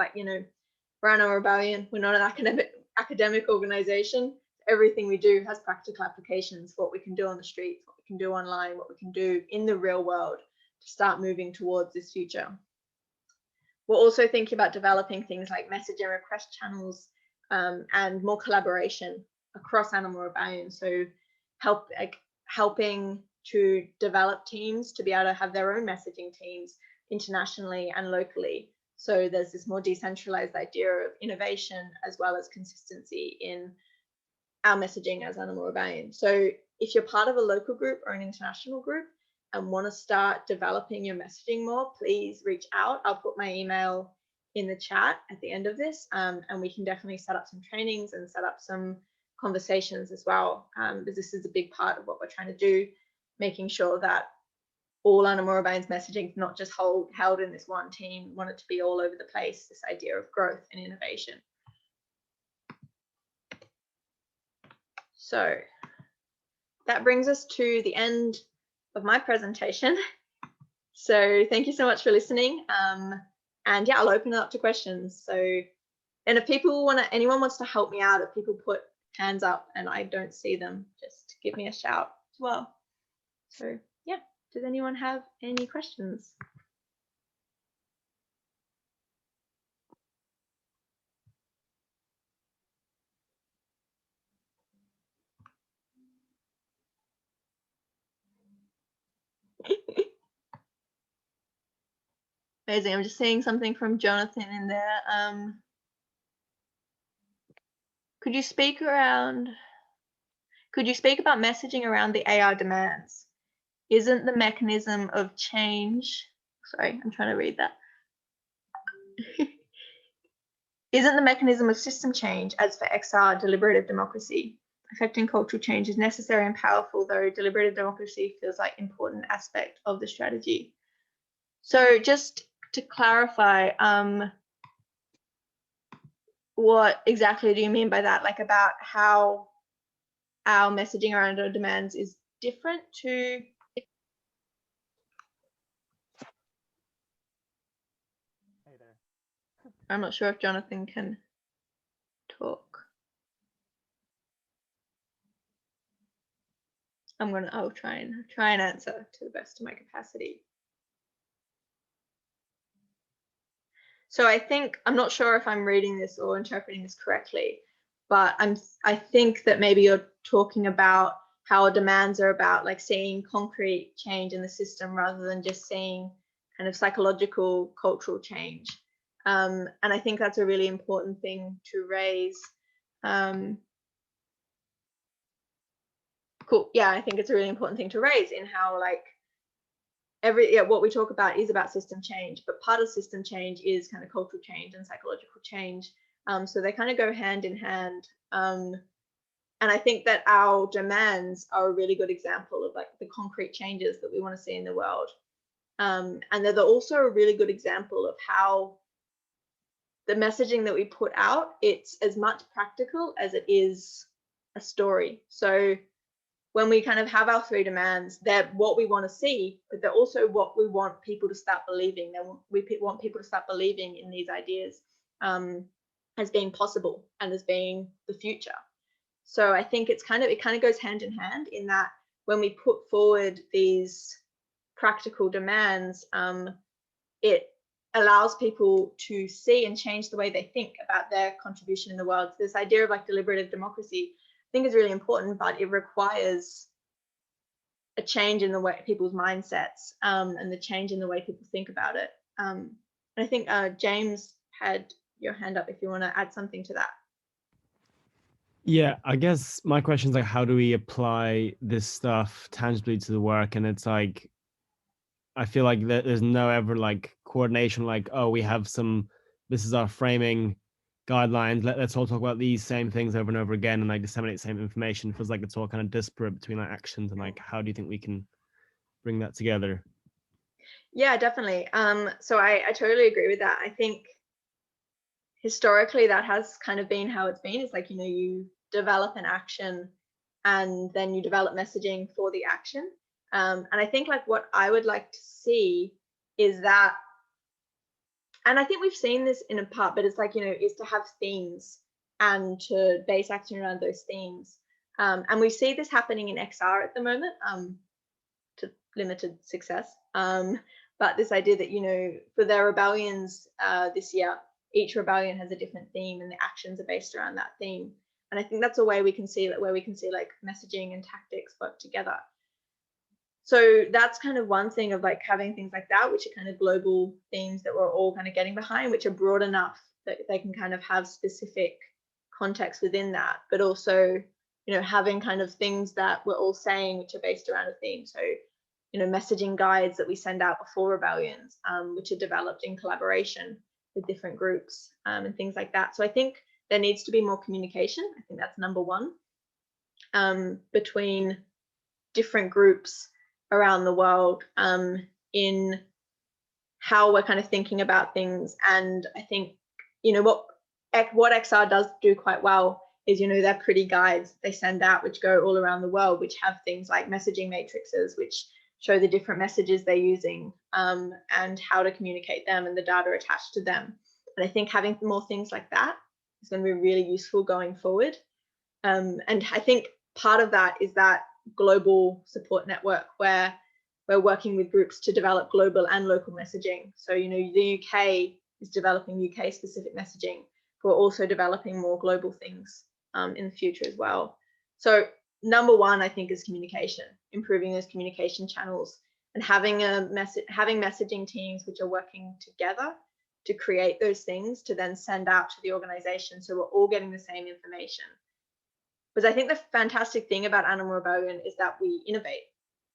we're Animal Rebellion, we're not an academic organization. Everything we do has practical applications, what we can do on the streets, what we can do online, what we can do in the real world to start moving towards this future. We're also thinking about developing things like message and request channels and more collaboration across Animal Rebellion. So helping to develop teams to be able to have their own messaging teams internationally and locally, So there's this more decentralized idea of innovation as well as consistency in our messaging as Animal Rebellion. So if you're part of a local group or an international group and want to start developing your messaging more, please reach out. I'll put my email in the chat at the end of this, and we can definitely set up some trainings and set up some conversations as well, because this is a big part of what we're trying to do, making sure that all Animal Rebellion's messaging is not just held in this one team. We want it to be all over the place, this idea of growth and innovation. So that brings us to the end of my presentation. So thank you so much for listening. And yeah, I'll open it up to questions. So, and if people anyone wants to help me out, if people put hands up and I don't see them, just give me a shout as well. So yeah, does anyone have any questions? Amazing. I'm just seeing something from Jonathan in there. Could you speak about messaging around the AR demands? Isn't the mechanism of change, sorry, I'm trying to read that. Isn't the mechanism of system change, as for XR, deliberative democracy? Affecting cultural change is necessary and powerful, though deliberative democracy feels like an important aspect of the strategy. So just to clarify, what exactly do you mean by that? Like about how our messaging around our demands is different to... Hey there. I'm not sure if Jonathan can talk. I'll try and answer to the best of my capacity. So I think, I'm not sure if I'm reading this or interpreting this correctly, but I think that maybe you're talking about how our demands are about like seeing concrete change in the system rather than just seeing kind of psychological cultural change. And I think that's a really important thing to raise. Cool. Yeah, I think it's a really important thing to raise in how like what we talk about is about system change, but part of system change is kind of cultural change and psychological change. So they kind of go hand in hand. And I think that our demands are a really good example of like the concrete changes that we want to see in the world. And they're also a really good example of how the messaging that we put out, it's as much practical as it is a story. So when we kind of have our three demands, they're what we want to see, but they're also what we want people to start believing. We want people to start believing in these ideas as being possible and as being the future. So I think it kind of goes hand in hand in that when we put forward these practical demands, it allows people to see and change the way they think about their contribution in the world. So this idea of like deliberative democracy, I think is really important, but it requires a change in the way people's mindsets and the change in the way people think about it. And I think James had your hand up if you want to add something to that. Yeah, I guess my question is like, how do we apply this stuff tangibly to the work? And it's like, I feel like there's no ever like coordination, like, oh, we have this is our framing guidelines. Let's all talk about these same things over and over again and like disseminate the same information. It feels like it's all kind of disparate between like actions and like, how do you think we can bring that together? Yeah, definitely. So I totally agree with that. I think historically that has kind of been how it's been. It's like, you develop an action and then you develop messaging for the action. And I think like what I would like to see is that, and I think we've seen this in a part, but it's like, is to have themes and to base action around those themes. And we see this happening in XR at the moment, to limited success. But this idea that, for their rebellions this year, each rebellion has a different theme and the actions are based around that theme. And I think that's a way we can see like messaging and tactics work together. So that's kind of one thing of like having things like that, which are kind of global themes that we're all kind of getting behind, which are broad enough that they can kind of have specific context within that, but also, you know, having kind of things that we're all saying which are based around a theme. So, you know, messaging guides that we send out before rebellions, which are developed in collaboration with different groups, and things like that. So I think there needs to be more communication. I think that's number one, between different groups around the world, in how we're kind of thinking about things. And I think, you know, what XR does do quite well is, you know, they're pretty guides they send out which go all around the world, which have things like messaging matrices which show the different messages they're using, and how to communicate them and the data attached to them. And I think having more things like that is going to be really useful going forward. And I think part of that is that global support network where we're working with groups to develop global and local messaging. So, you know, the UK is developing UK specific messaging, but we're also developing more global things in the future as well. So number one, I think, is communication, improving those communication channels, and having messaging teams which are working together to create those things to then send out to the organization, so we're all getting the same information. Because I think the fantastic thing about Animal Rebellion is that we innovate.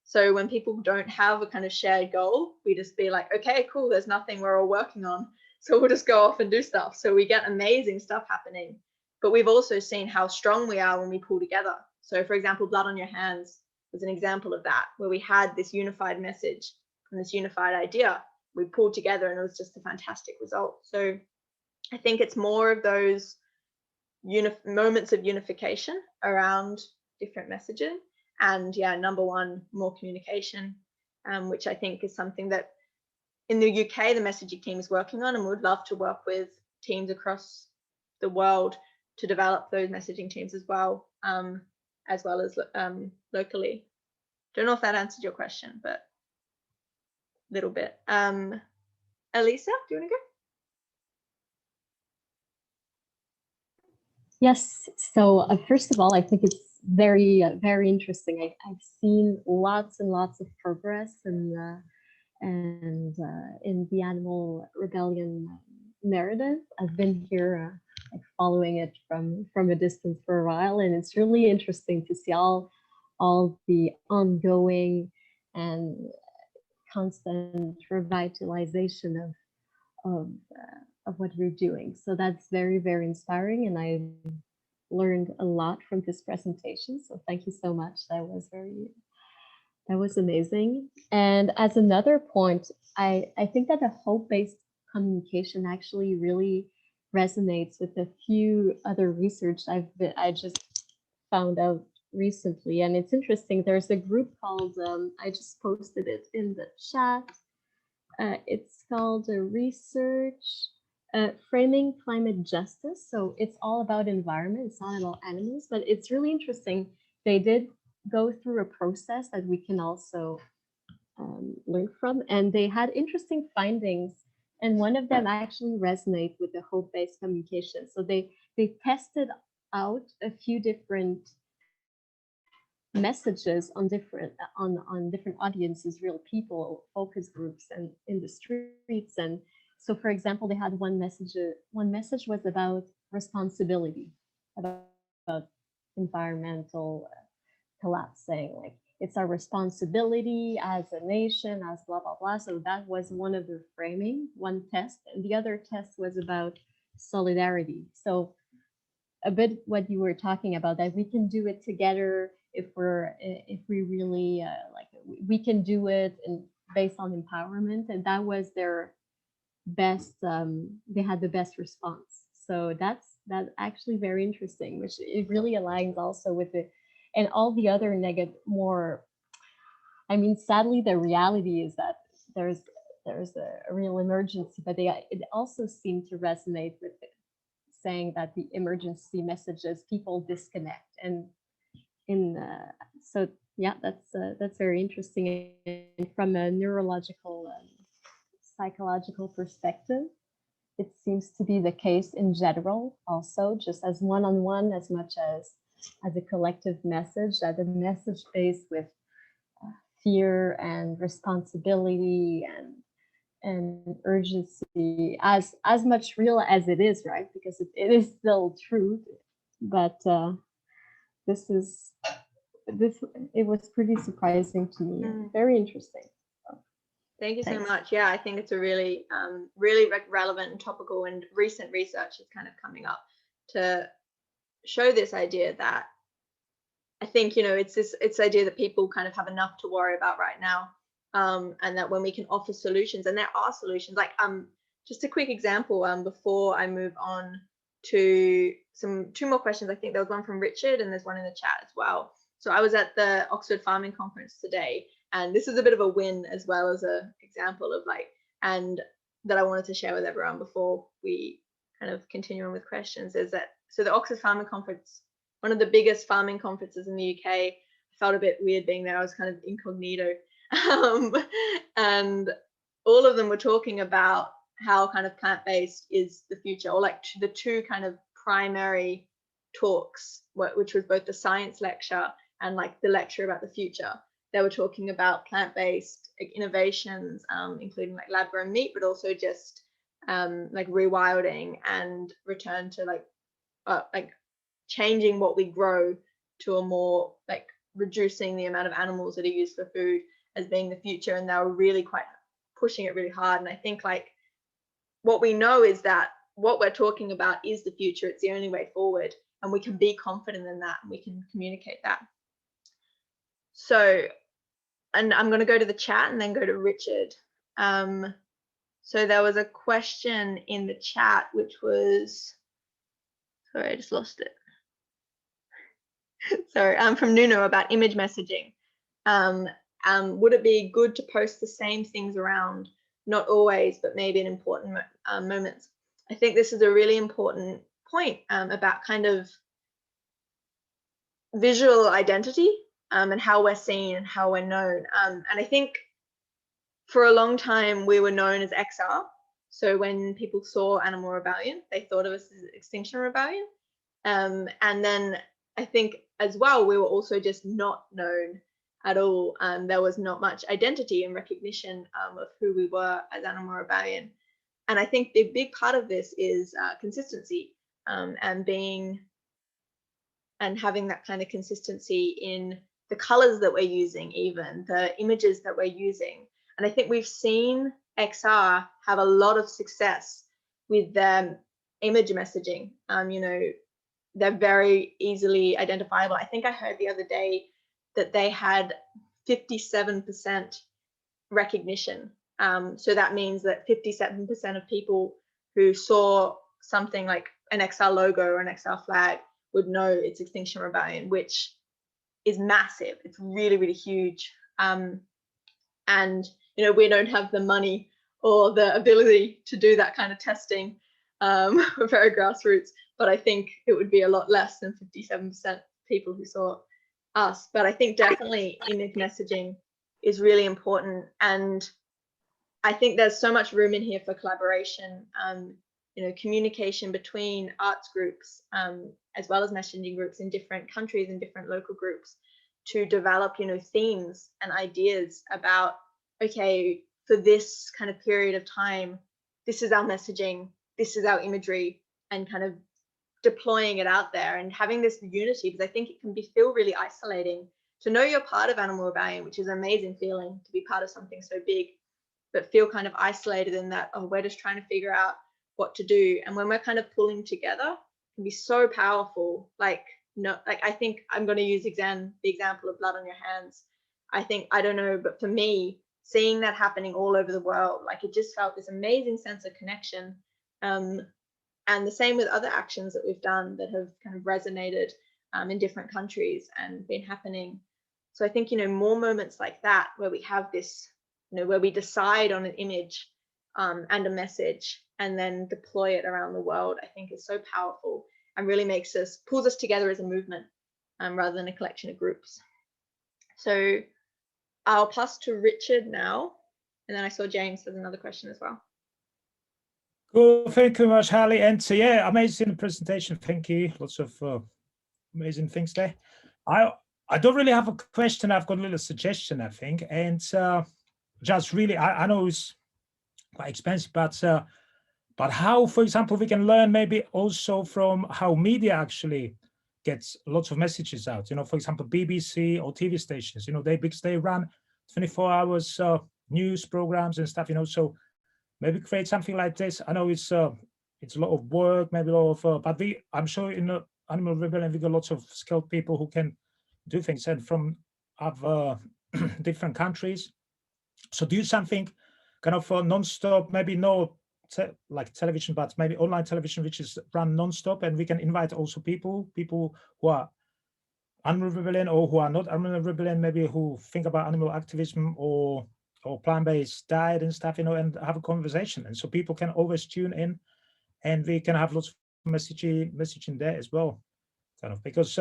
So when people don't have a kind of shared goal, we just be like, okay, cool, there's nothing we're all working on, so we'll just go off and do stuff. So we get amazing stuff happening. But we've also seen how strong we are when we pull together. So for example, Blood on Your Hands was an example of that, where we had this unified message and this unified idea. We pulled together and it was just a fantastic result. So I think it's more of those moments of unification around different messaging. And yeah, number one, more communication, which I think is something that in the UK, the messaging team is working on, and would love to work with teams across the world to develop those messaging teams as well as locally. Don't know if that answered your question, but a little bit. Elisa, do you want to go? Yes. So first of all, I think it's very, very interesting. I've seen lots and lots of progress in the Animal Rebellion narrative. I've been here like following it from a distance for a while, and it's really interesting to see all the ongoing and constant revitalization of what you're doing. So that's very, very inspiring, and I learned a lot from this presentation. So thank you so much. That was amazing. And as another point, I think that the hope-based communication actually really resonates with a few other research I just found out recently. And it's interesting. There's a group called, I just posted it in the chat. It's called Research Framing Climate Justice. So it's all about environment. It's not about animals, but it's really interesting. They did go through a process that we can also learn from, and they had interesting findings. And one of them actually resonate with the hope-based communication. So they tested out a few different messages on different audiences, real people, focus groups, and in the streets. And so, for example, they had one message was about responsibility, about environmental collapse, saying like it's our responsibility as a nation, as blah blah blah. So that was one of the framing, one test, and the other test was about solidarity. So a bit what you were talking about, that we can do it together if we really like, we can do it, and based on empowerment. And that was their best, they had the best response. So that's actually very interesting, which it really aligns also with it and all the other negative, more, I mean, sadly the reality is that there's a real emergency, but it also seemed to resonate with it, saying that the emergency messages, people disconnect. And so yeah, that's very interesting. And from a neurological, psychological perspective, it seems to be the case in general also, just as one-on-one as much as a collective message, that a message based with fear and responsibility and urgency as much real as it is, right? Because it is still truth. But it was pretty surprising to me and very interesting. Thank you so Thanks. much. Yeah, I think it's a really, really relevant and topical, and recent research is kind of coming up to show this idea that I think, it's this idea that people kind of have enough to worry about right now, and that when we can offer solutions, and there are solutions, like just a quick example, before I move on to two more questions. I think there was one from Richard and there's one in the chat as well. So I was at the Oxford Farming Conference today, and this is a bit of a win as well as an example of and that I wanted to share with everyone before we kind of continue on with questions, is that, so the Oxford Farming Conference, one of the biggest farming conferences in the UK, I felt a bit weird being there. I was kind of incognito. And all of them were talking about how kind of plant-based is the future, or like the two kind of primary talks, which was both the science lecture and like the lecture about the future. They were talking about plant-based innovations, including like lab-grown meat, but also just like rewilding and return to like changing what we grow to a more like reducing the amount of animals that are used for food as being the future. And they were really quite pushing it really hard. And I think like what we know is that what we're talking about is the future. It's the only way forward, and we can be confident in that, and we can communicate that. So, and I'm going to go to the chat and then go to Richard. So there was a question in the chat, which was, sorry, I just lost it. Sorry, from Nuno about image messaging. Would it be good to post the same things around? Not always, but maybe in important moments. I think this is a really important point about kind of visual identity and how we're seen and how we're known. And I think for a long time we were known as XR. So when people saw Animal Rebellion, they thought of us as Extinction Rebellion. And then I think as well, we were also just not known at all. There was not much identity and recognition of who we were as Animal Rebellion. And I think the big part of this is consistency, and having that kind of consistency in the colors that we're using, even the images that we're using. And I think we've seen XR have a lot of success with their image messaging. They're very easily identifiable. I think I heard the other day that they had 57% recognition. So that means that 57% of people who saw something like an XR logo or an XR flag would know it's Extinction Rebellion, which is massive. It's really, really huge. And we don't have the money or the ability to do that kind of testing. We're very grassroots, but I think it would be a lot less than 57% people who saw us. But I think definitely image messaging is really important. And I think there's so much room in here for collaboration, communication between arts groups, as well as messaging groups in different countries and different local groups, to develop, themes and ideas about, okay, for this kind of period of time, this is our messaging, this is our imagery, and kind of deploying it out there and having this unity, because I think it can feel really isolating to know you're part of Animal Rebellion, which is an amazing feeling to be part of something so big, but feel kind of isolated in that, oh, we're just trying to figure out what to do. And when we're kind of pulling together, it can be so powerful. I think I'm going to use the example of blood on your hands. I don't know, but for me, seeing that happening all over the world, it just felt this amazing sense of connection. And the same with other actions that we've done that have kind of resonated in different countries and been happening. So I think, more moments like that, where we have this, where we decide on an image and a message and then deploy it around the world, I think is so powerful and really pulls us together as a movement rather than a collection of groups. So I'll pass to Richard now. And then I saw James has another question as well. Cool, thank you very much, Hallie. And so, yeah, amazing presentation. Thank you. Lots of amazing things there. I don't really have a question. I've got a little suggestion, I think, and just really, I know it's quite expensive, but how, for example, we can learn maybe also from how media actually gets lots of messages out. You know, for example, BBC or TV stations. You know, because they run 24 hours news programs and stuff. You know, so maybe create something like this. I know it's a lot of work, maybe a lot of, but I'm sure in Animal Rebellion we got lots of skilled people who can do things and from other different countries. So do something kind of non-stop, maybe no like television, but maybe online television, which is run non-stop, and we can invite also people who are Animal Rebellion or who are not Animal Rebellion, maybe who think about animal activism or plant-based diet and stuff, you know, and have a conversation. And so people can always tune in, and we can have lots of messaging there as well, kind of, because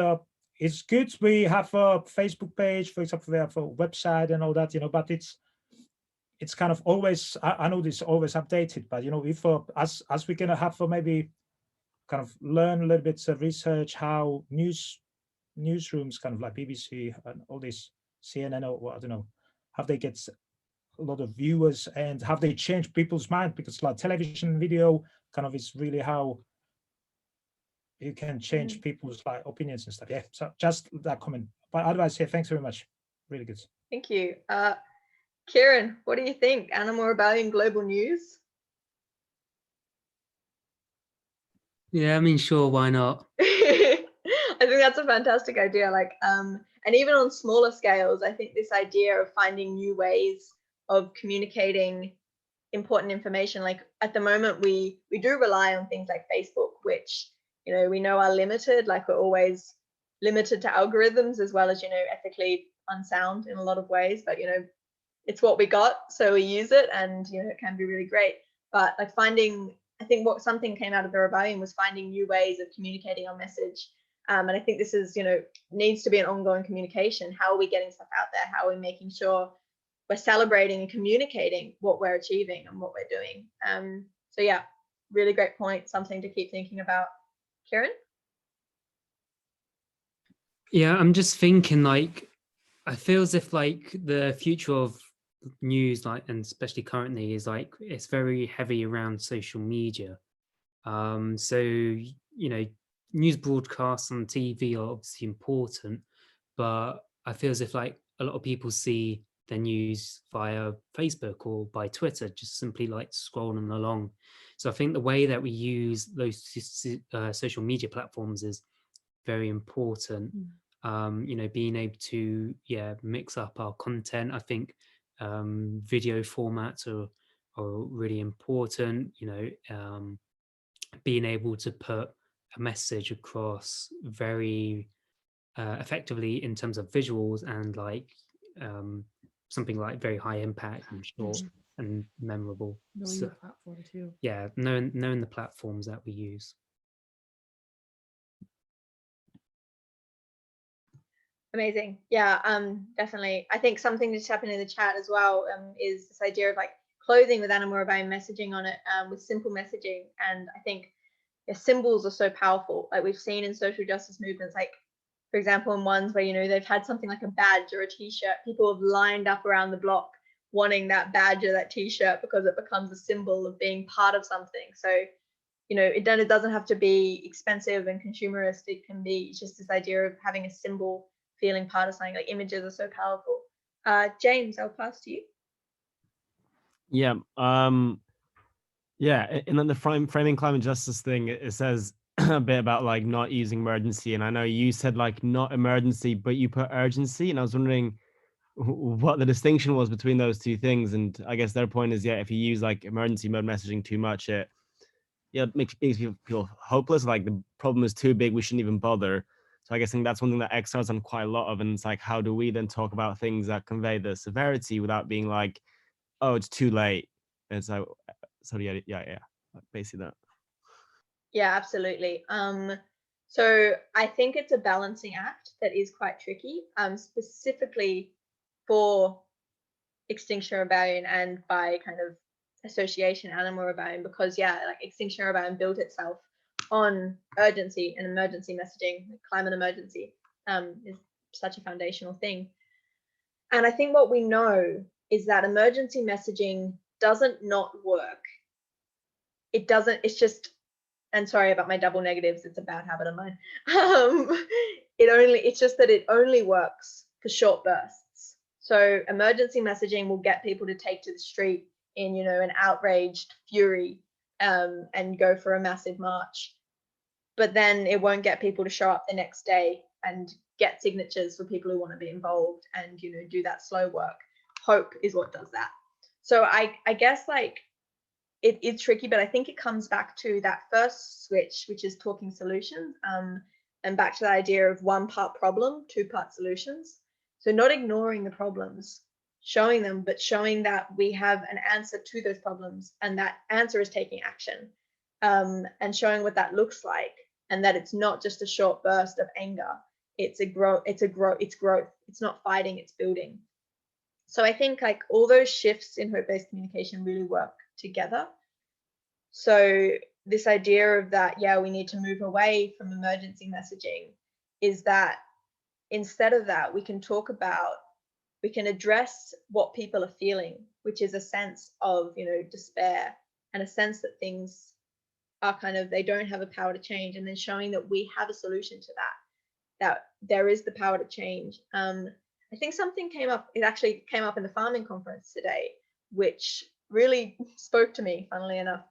it's good. We have a Facebook page, for example, we have a website and all that, you know, but it's kind of always, I know this is always updated, but you know, if as we're gonna have maybe kind of learn a little bit of research how newsrooms, kind of like BBC and all this CNN or I don't know, how they get a lot of viewers and how they change people's mind, because like television, video kind of is really how you can change people's like opinions and stuff. Yeah, so just that comment. But otherwise, yeah, thanks very much. Really good. Thank you. Kieran, what do you think? Animal Rebellion Global News? Yeah, I mean, sure, why not? I think that's a fantastic idea. Like, and even on smaller scales, I think this idea of finding new ways of communicating important information, like at the moment, we do rely on things like Facebook, which, you know, we know are limited. Like, we're always limited to algorithms as well as, you know, ethically unsound in a lot of ways. But, you know, it's what we got, so we use it, and you know, it can be really great. But like finding, I think what something came out of the rebellion was finding new ways of communicating our message. And I think this is, you know, needs to be an ongoing communication. How are we getting stuff out there? How are we making sure we're celebrating and communicating what we're achieving and what we're doing? So yeah, really great point. Something to keep thinking about. Kieran? Yeah, I'm just thinking, like, I feel as if like the future of news, like, and especially currently, is like it's very heavy around social media. So you know, news broadcasts on TV are obviously important, but I feel as if like a lot of people see their news via Facebook or by Twitter, just simply like scrolling along. So I think the way that we use those social media platforms is very important. You know, being able to mix up our content. I think video formats are really important. You know, being able to put a message across very effectively in terms of visuals and like something like very high impact and short and memorable. Knowing the platform too. Yeah, knowing the platforms that we use. Amazing. Yeah, definitely. I think something that's happened in the chat as well is this idea of like clothing with Animal Rebellion messaging on it, with simple messaging. And I think symbols are so powerful. Like we've seen in social justice movements, like for example, in ones where, you know, they've had something like a badge or a t-shirt, people have lined up around the block wanting that badge or that t-shirt because it becomes a symbol of being part of something. So, you know, it doesn't have to be expensive and consumerist. It can be just this idea of having a symbol, feeling part of something. Like images are so powerful. James, I'll pass to you. Yeah. Yeah. In the framing climate justice thing, it says a bit about like not using emergency. And I know you said like not emergency, but you put urgency. And I was wondering what the distinction was between those two things. And I guess their point is, yeah, if you use like emergency mode messaging too much, it makes people feel hopeless. Like the problem is too big, we shouldn't even bother. So I guess that's one thing that X has done quite a lot of. And it's like, how do we then talk about things that convey the severity without being like, oh, it's too late? And so yeah, basically that. Yeah, absolutely. So I think it's a balancing act that is quite tricky, specifically for Extinction Rebellion and by kind of association Animal Rebellion, because like Extinction Rebellion built itself on urgency and emergency messaging. Climate emergency is such a foundational thing. And I think what we know is that emergency messaging doesn't not work. It doesn't, it's just, and sorry about my double negatives, it's a bad habit of mine. It's just that it only works for short bursts. So emergency messaging will get people to take to the street in, you know, an outraged fury, and go for a massive march. But then it won't get people to show up the next day and get signatures for people who want to be involved and, you know, do that slow work. Hope is what does that. So I guess like it is tricky, but I think it comes back to that first switch, which is talking solutions, and back to the idea of 1 part problem, 2 part solutions. So not ignoring the problems, showing them, but showing that we have an answer to those problems, and that answer is taking action, and showing what that looks like, and that it's not just a short burst of anger. It's growth. It's not fighting, it's building. So I think like all those shifts in hope-based communication really work together. So this idea of that, yeah, we need to move away from emergency messaging, is that instead of that, we can address what people are feeling, which is a sense of, you know, despair, and a sense that things are they don't have a power to change, and then showing that we have a solution to that there is the power to change. I think something came up, it actually came up in the farming conference today, which really spoke to me, funnily enough,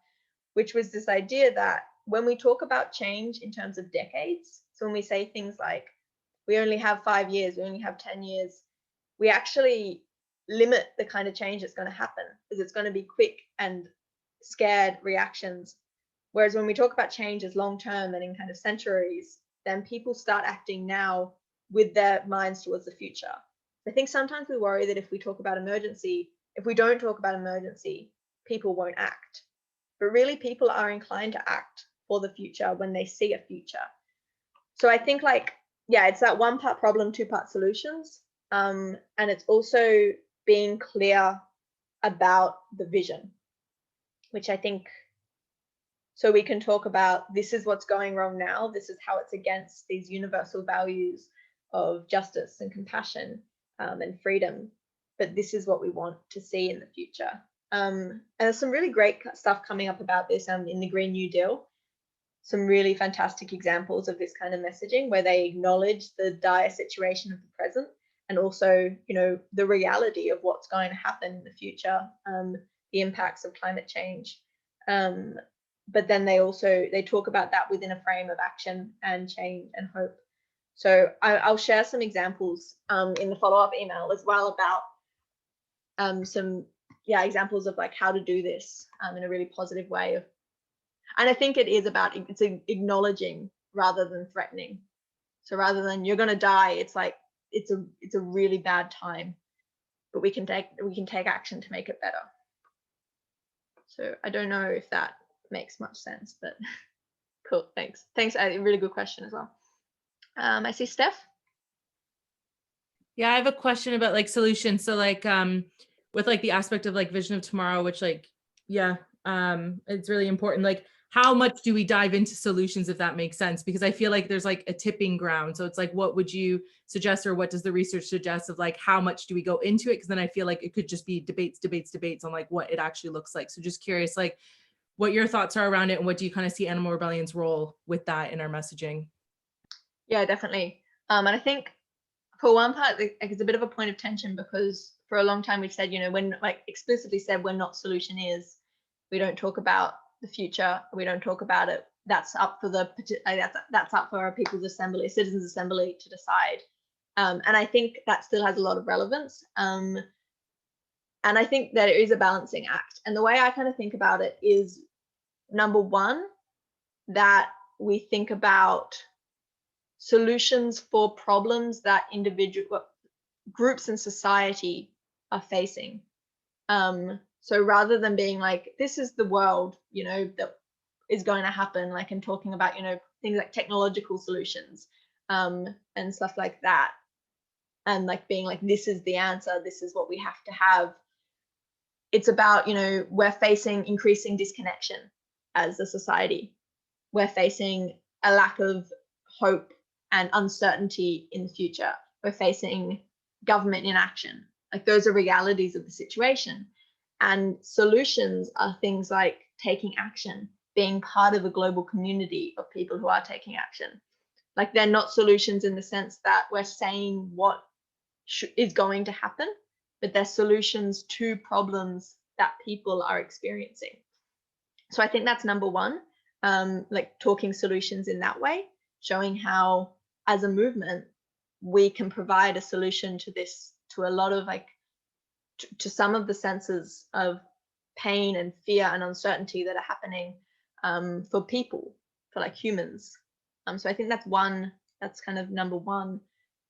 which was this idea that when we talk about change in terms of decades, so when we say things like, we only have 5 years, we only have 10 years, we actually limit the kind of change that's going to happen, because it's going to be quick and scared reactions. Whereas when we talk about change as long-term and in centuries, then people start acting now with their minds towards the future. I think sometimes we worry that if we don't talk about emergency, people won't act. But really, people are inclined to act for the future when they see a future. So I think it's that 1 part problem, 2 part solutions. And it's also being clear about the vision, which I think, so we can talk about, this is what's going wrong now, this is how it's against these universal values of justice and compassion, and freedom, but this is what we want to see in the future. And there's some really great stuff coming up about this in the Green New Deal. Some really fantastic examples of this kind of messaging, where they acknowledge the dire situation of the present, and also, you know, the reality of what's going to happen in the future, the impacts of climate change. But then they talk about that within a frame of action and change and hope. So I'll share some examples in the follow-up email as well about some examples of how to do this in a really positive way. And I think it is about, it's acknowledging rather than threatening. So rather than you're going to die, it's it's a really bad time, but we can take action to make it better. So I don't know if that makes much sense, but cool, thanks. A really good question as well. I see Steph. Yeah, I have a question about solutions. So with the aspect of vision of tomorrow, which it's really important. How much do we dive into solutions, if that makes sense? Because I feel there's a tipping ground. So it's what would you suggest, or what does the research suggest of how much do we go into it? Because then I feel it could just be debates on what it actually looks like. So just curious, what your thoughts are around it, and what do you see Animal Rebellion's role with that in our messaging? Yeah, definitely. And I think for one part, it's a bit of a point of tension, because for a long time we've said, when explicitly said we're not solution is, we don't talk about the future, we don't talk about it. That's up for that's up for a people's assembly, citizens assembly to decide. And I think that still has a lot of relevance. And I think that it is a balancing act. And the way I think about it is, number one, that we think about solutions for problems that individual groups in society are facing. So rather than being this is the world, that is going to happen, and talking about, things like technological solutions, and stuff like that, and being this is the answer, this is what we have to have. It's about, we're facing increasing disconnection as a society. We're facing a lack of hope and uncertainty in the future. we're facing government inaction. Like those are realities of the situation. And solutions are things like taking action, being part of a global community of people who are taking action. Like they're not solutions in the sense that we're saying what is going to happen, but they're solutions to problems that people are experiencing. So I think that's number one, like talking solutions in that way, showing how as a movement, we can provide a solution to this, to a lot of like, to some of the senses of pain and fear and uncertainty that are happening for people, for like humans. So I think that's one, that's kind of number one.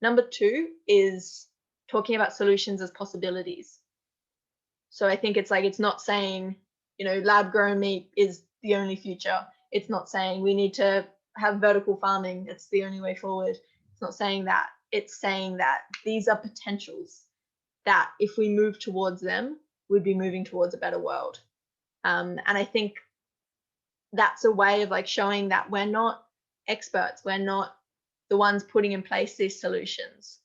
Number two is talking about solutions as possibilities. So I think it's like, it's not saying, you know, lab grown meat is the only future. It's not saying we need to have vertical farming. It's the only way forward. It's not saying that. It's saying that these are potentials that if we move towards them, we'd be moving towards a better world. And I think that's a way of like showing that we're not experts. We're not the ones putting in place these solutions,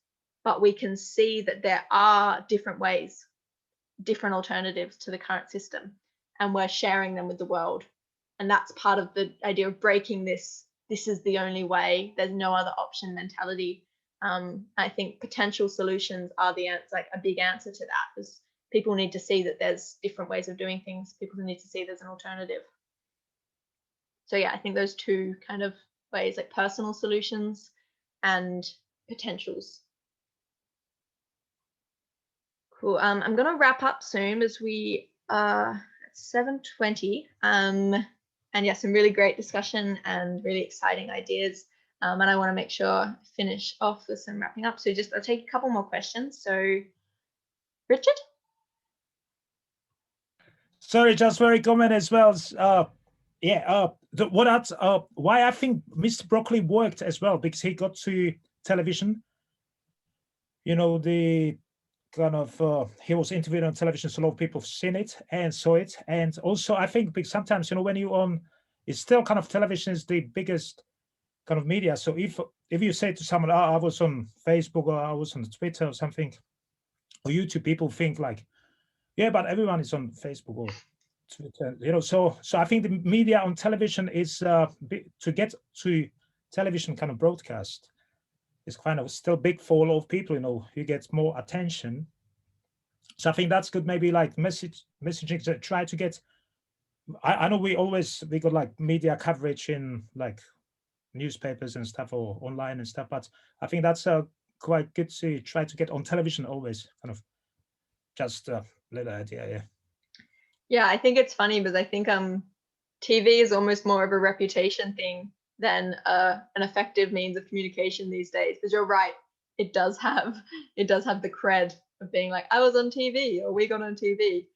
but we can see that there are different ways, different alternatives to the current system, and we're sharing them with the world. And that's part of the idea of breaking this is the only way, there's no other option mentality. I think potential solutions are the answer, like a big answer to that, is people need to see that there's different ways of doing things. People need to see there's an alternative. So yeah, I think those two kind of ways, like personal solutions and potentials. Cool. I'm going to wrap up soon as we are at 7:20. And yeah, some really great discussion and really exciting ideas. And I want to make sure I finish off with some wrapping up. So I'll take a couple more questions. So Richard? Sorry, just very comment as well. Why I think Mr. Broccoli worked as well, because he got to television. You know, the kind of he was interviewed on television, so a lot of people have seen it and saw it. And also, I think because sometimes, you know, when you're on, it's still kind of television is the biggest kind of media. So if you say to someone, I was on Facebook or I was on Twitter or something, or YouTube, people think like, yeah, but everyone is on Facebook or Twitter, you know. So I think the media on television is to get to television kind of broadcast is kind of still big for a lot of people, you know, you get more attention. So I think that's good. Maybe like messaging to try to get, I know we got like media coverage in like newspapers and stuff or online and stuff, but I think that's quite good to try to get on television always, kind of just a little idea. Yeah. Yeah, I think it's funny because I think TV is almost more of a reputation thing than an effective means of communication these days. Because you're right, it does have the cred of being like, I was on TV or we got on TV.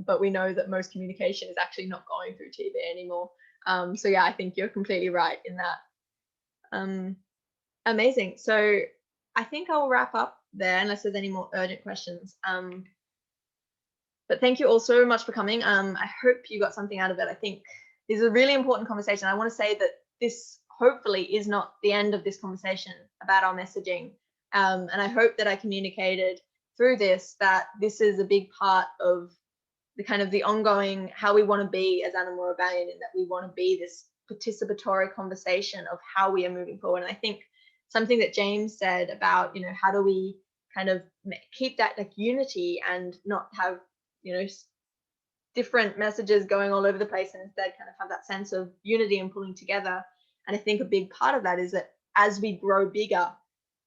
But we know that most communication is actually not going through TV anymore. So yeah, I think you're completely right in that. Amazing. So I think I'll wrap up there unless there's any more urgent questions. But thank you all so much for coming. I hope you got something out of it. I think this is a really important conversation. I want to say that this hopefully is not the end of this conversation about our messaging. And I hope that I communicated through this that this is a big part of the kind of the ongoing how we want to be as Animal Rebellion, and that we want to be this participatory conversation of how we are moving forward. And I think something that James said about, you know, how do we kind of keep that like unity and not have, you know, different messages going all over the place, and instead kind of have that sense of unity and pulling together. And I think a big part of that is that as we grow bigger,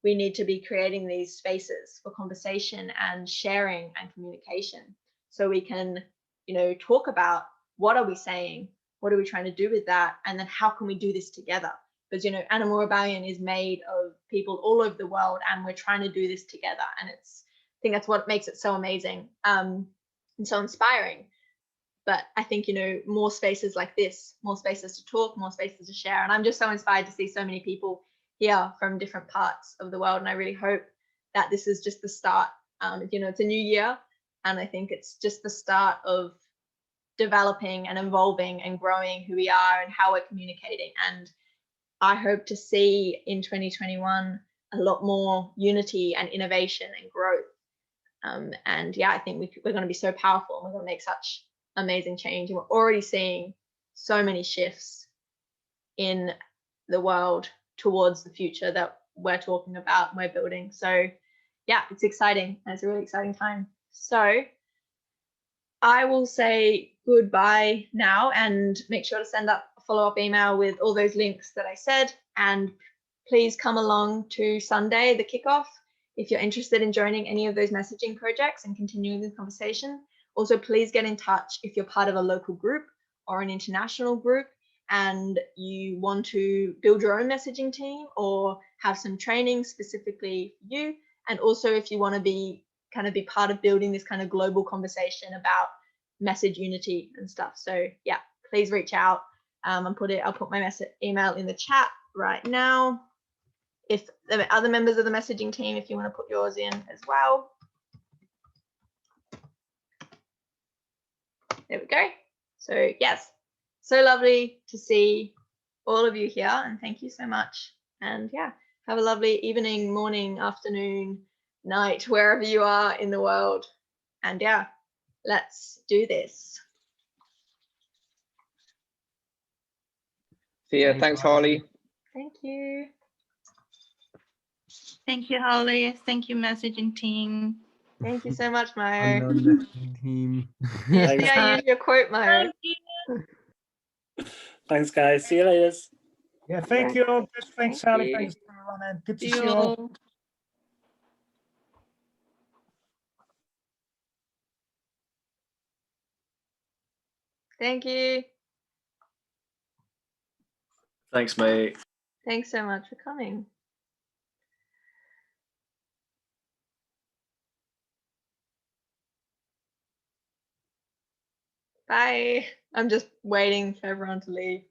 we need to be creating these spaces for conversation and sharing and communication, so we can, you know, talk about what are we saying, what are we trying to do with that, and then how can we do this together? Because, you know, Animal Rebellion is made of people all over the world, and we're trying to do this together. And I think that's what makes it so amazing and so inspiring. But I think, you know, more spaces like this, more spaces to talk, more spaces to share. And I'm just so inspired to see so many people here from different parts of the world. And I really hope that this is just the start. You know, it's a new year, and I think it's just the start of developing and evolving and growing who we are and how we're communicating. And I hope to see in 2021 a lot more unity and innovation and growth. And yeah, I think we're going to be so powerful, and we're going to make such amazing change. And we're already seeing so many shifts in the world towards the future that we're talking about and we're building. So yeah, it's exciting. And it's a really exciting time. So I will say goodbye now, and make sure to send up a follow-up email with all those links that I said. And please come along to Sunday, the kickoff, if you're interested in joining any of those messaging projects and continuing the conversation. Also, please get in touch if you're part of a local group or an international group and you want to build your own messaging team or have some training specifically for you. And also, if you want to be part of building this kind of global conversation about message unity and stuff. So yeah, please reach out. I'll put my email in the chat right now. If the other members of the messaging team, if you want to put yours in as well. There we go. So yes, so lovely to see all of you here, and thank you so much. And yeah, have a lovely evening, morning, afternoon, night, wherever you are in the world. And yeah, let's do this. See ya. Thanks, Holly. Thank you. Thank you, Holly. Thank you, messaging team. Thank you so much, Mayo. Unknown messaging team. You see, I use your quote, Mayo. Thank you. Thanks, guys. See you later. Yeah, thank you all. Thanks, Thank Sally. you. Thanks, everyone, and good to See see you you all. all. Thank you. Thanks, mate. Thanks so much for coming. Bye. I'm just waiting for everyone to leave.